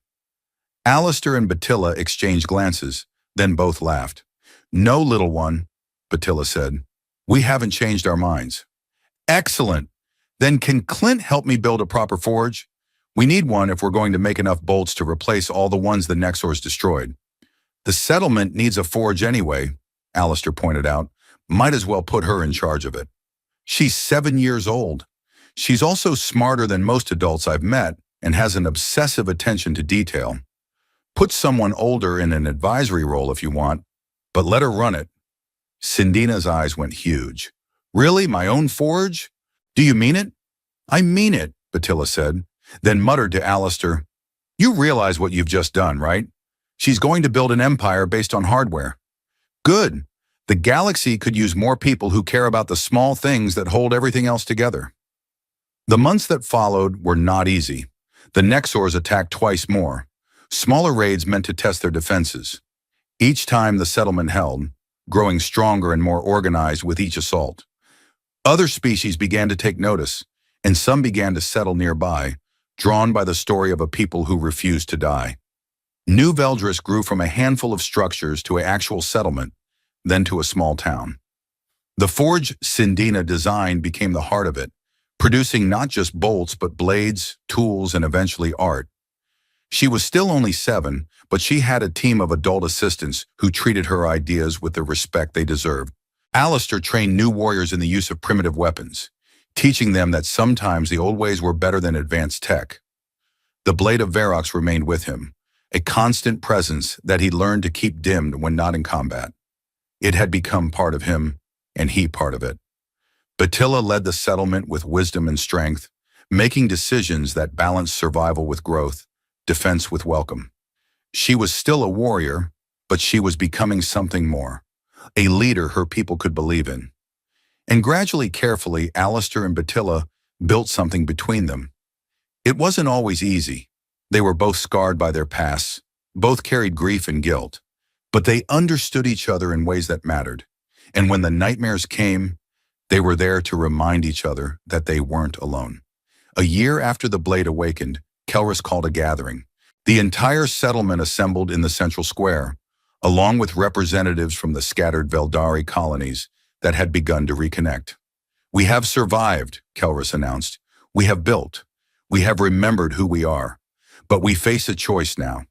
Ancestor and Batilla exchanged glances, then both laughed. "No, little one," Batilla said. "We haven't changed our minds." "Excellent. Then can Clint help me build a proper forge? We need one if we're going to make enough bolts to replace all the ones the Nexors destroyed." "The settlement needs a forge anyway," Ancestor pointed out. "Might as well put her in charge of it. She's 7 years old. She's also smarter than most adults I've met and has an obsessive attention to detail. Put someone older in an advisory role if you want, but let her run it." Sindina's eyes went huge. "Really? My own forge? Do you mean it?" "I mean it," Batilla said, then muttered to Ancestor, "You realize what you've just done, right? She's going to build an empire based on hardware." "Good. The galaxy could use more people who care about the small things that hold everything else together." The months that followed were not easy. The Nexors attacked twice more. Smaller raids meant to test their defenses. Each time the settlement held, growing stronger and more organized with each assault. Other species began to take notice, and some began to settle nearby, drawn by the story of a people who refused to die. New Veldris grew from a handful of structures to an actual settlement, then to a small town. The forge Sindina designed became the heart of it, producing not just bolts but blades, tools, and eventually art. She was still only 7, but she had a team of adult assistants who treated her ideas with the respect they deserved. Ancestor trained new warriors in the use of primitive weapons, teaching them that sometimes the old ways were better than advanced tech. The blade of Verox remained with him, a constant presence that he learned to keep dimmed when not in combat. It had become part of him, and he part of it. Batilla led the settlement with wisdom and strength, making decisions that balanced survival with growth, defense with welcome. She was still a warrior, but she was becoming something more, a leader her people could believe in. And gradually, carefully, Ancestor and Batilla built something between them. It wasn't always easy. They were both scarred by their pasts, both carried grief and guilt, but they understood each other in ways that mattered. And when the nightmares came, they were there to remind each other that they weren't alone. A year after the blade awakened, Kelrus called a gathering. The entire settlement assembled in the central square, along with representatives from the scattered Veldari colonies that had begun to reconnect. "We have survived," Kelrus announced. "We have built. We have remembered who we are. But we face a choice now.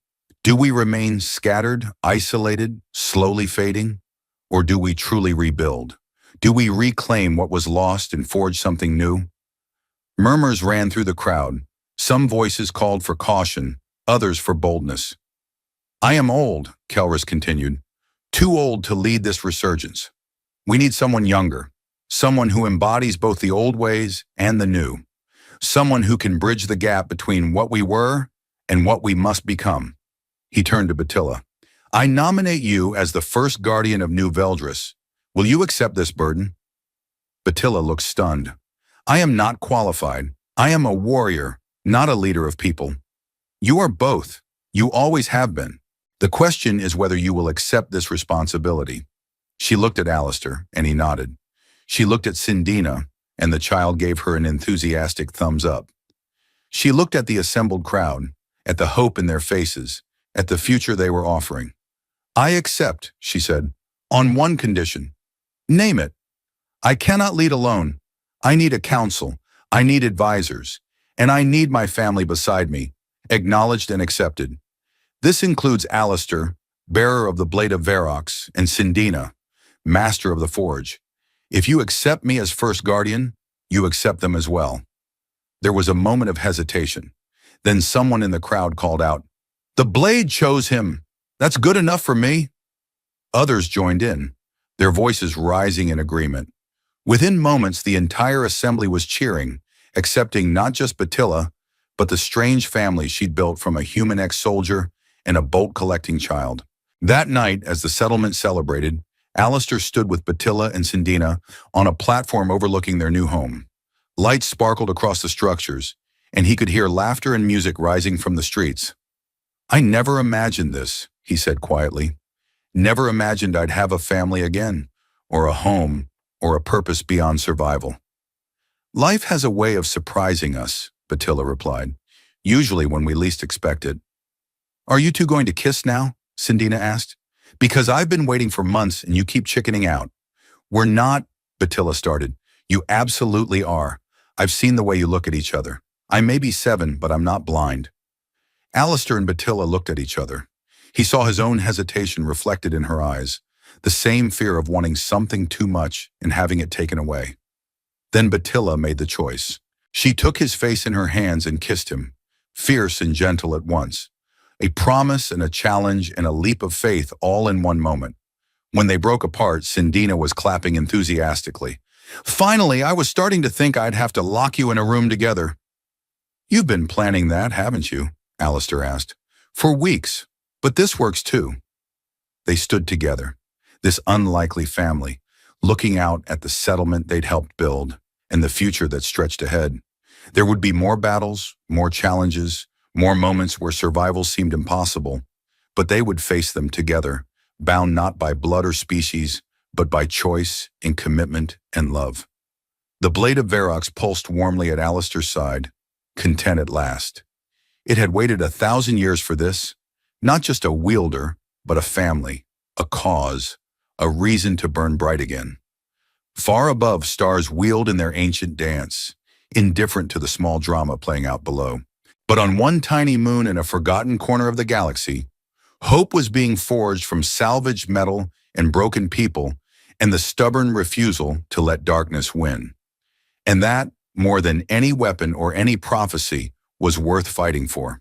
Do we remain scattered, isolated, slowly fading? Or do we truly rebuild? Do we reclaim what was lost and forge something new?" Murmurs ran through the crowd. Some voices called for caution, others for boldness. "I am old," Kelrus continued. "Too old to lead this resurgence. We need someone younger, someone who embodies both the old ways and the new, someone who can bridge the gap between what we were and what we must become." He turned to Batilla. "I nominate you as the first guardian of New Veldris. Will you accept this burden?" Batilla looked stunned. "I am not qualified. I am a warrior, not a leader of people." "You are both. You always have been. The question is whether you will accept this responsibility." She looked at Ancestor, and he nodded. She looked at Sindina, and the child gave her an enthusiastic thumbs up. She looked at the assembled crowd, at the hope in their faces, at the future they were offering. "I accept," she said, "on one condition. Name it. I cannot lead alone. I need a council. I need advisors. And I need my family beside me, acknowledged and accepted. This includes Ancestor, bearer of the Blade of Verox, and Sindina, master of the Forge. If you accept me as first guardian, you accept them as well." There was a moment of hesitation. Then someone in the crowd called out, "The Blade chose him. That's good enough for me." Others joined in, their voices rising in agreement. Within moments, the entire assembly was cheering, accepting not just Batilla, but the strange family she'd built from a human ex-soldier and a bolt-collecting child. That night, as the settlement celebrated, Ancestor stood with Batilla and Sindina on a platform overlooking their new home. Lights sparkled across the structures, and he could hear laughter and music rising from the streets. "I never imagined this," he said quietly. "Never imagined I'd have a family again, or a home, or a purpose beyond survival." "Life has a way of surprising us," Batilla replied, "usually when we least expect it." "Are you two going to kiss now?" Sindina asked. "Because I've been waiting for months and you keep chickening out." "We're not," Batilla started. "You absolutely are. I've seen the way you look at each other. I may be 7, but I'm not blind." Ancestor and Batilla looked at each other. He saw his own hesitation reflected in her eyes, the same fear of wanting something too much and having it taken away. Then Batilla made the choice. She took his face in her hands and kissed him, fierce and gentle at once. A promise and a challenge and a leap of faith all in one moment. When they broke apart, Sindina was clapping enthusiastically. "Finally, I was starting to think I'd have to lock you in a room together." "You've been planning that, haven't you?" Ancestor asked. "For weeks, but this works too." They stood together, this unlikely family, looking out at the settlement they'd helped build and the future that stretched ahead. There would be more battles, more challenges, more moments where survival seemed impossible, but they would face them together, bound not by blood or species, but by choice and commitment and love. The Blade of Verox pulsed warmly at Ancestor's side, content at last. It had waited 1,000 years for this, not just a wielder, but a family, a cause, a reason to burn bright again. Far above, stars wheeled in their ancient dance, indifferent to the small drama playing out below. But on one tiny moon in a forgotten corner of the galaxy, hope was being forged from salvaged metal and broken people, and the stubborn refusal to let darkness win. And that, more than any weapon or any prophecy, was worth fighting for.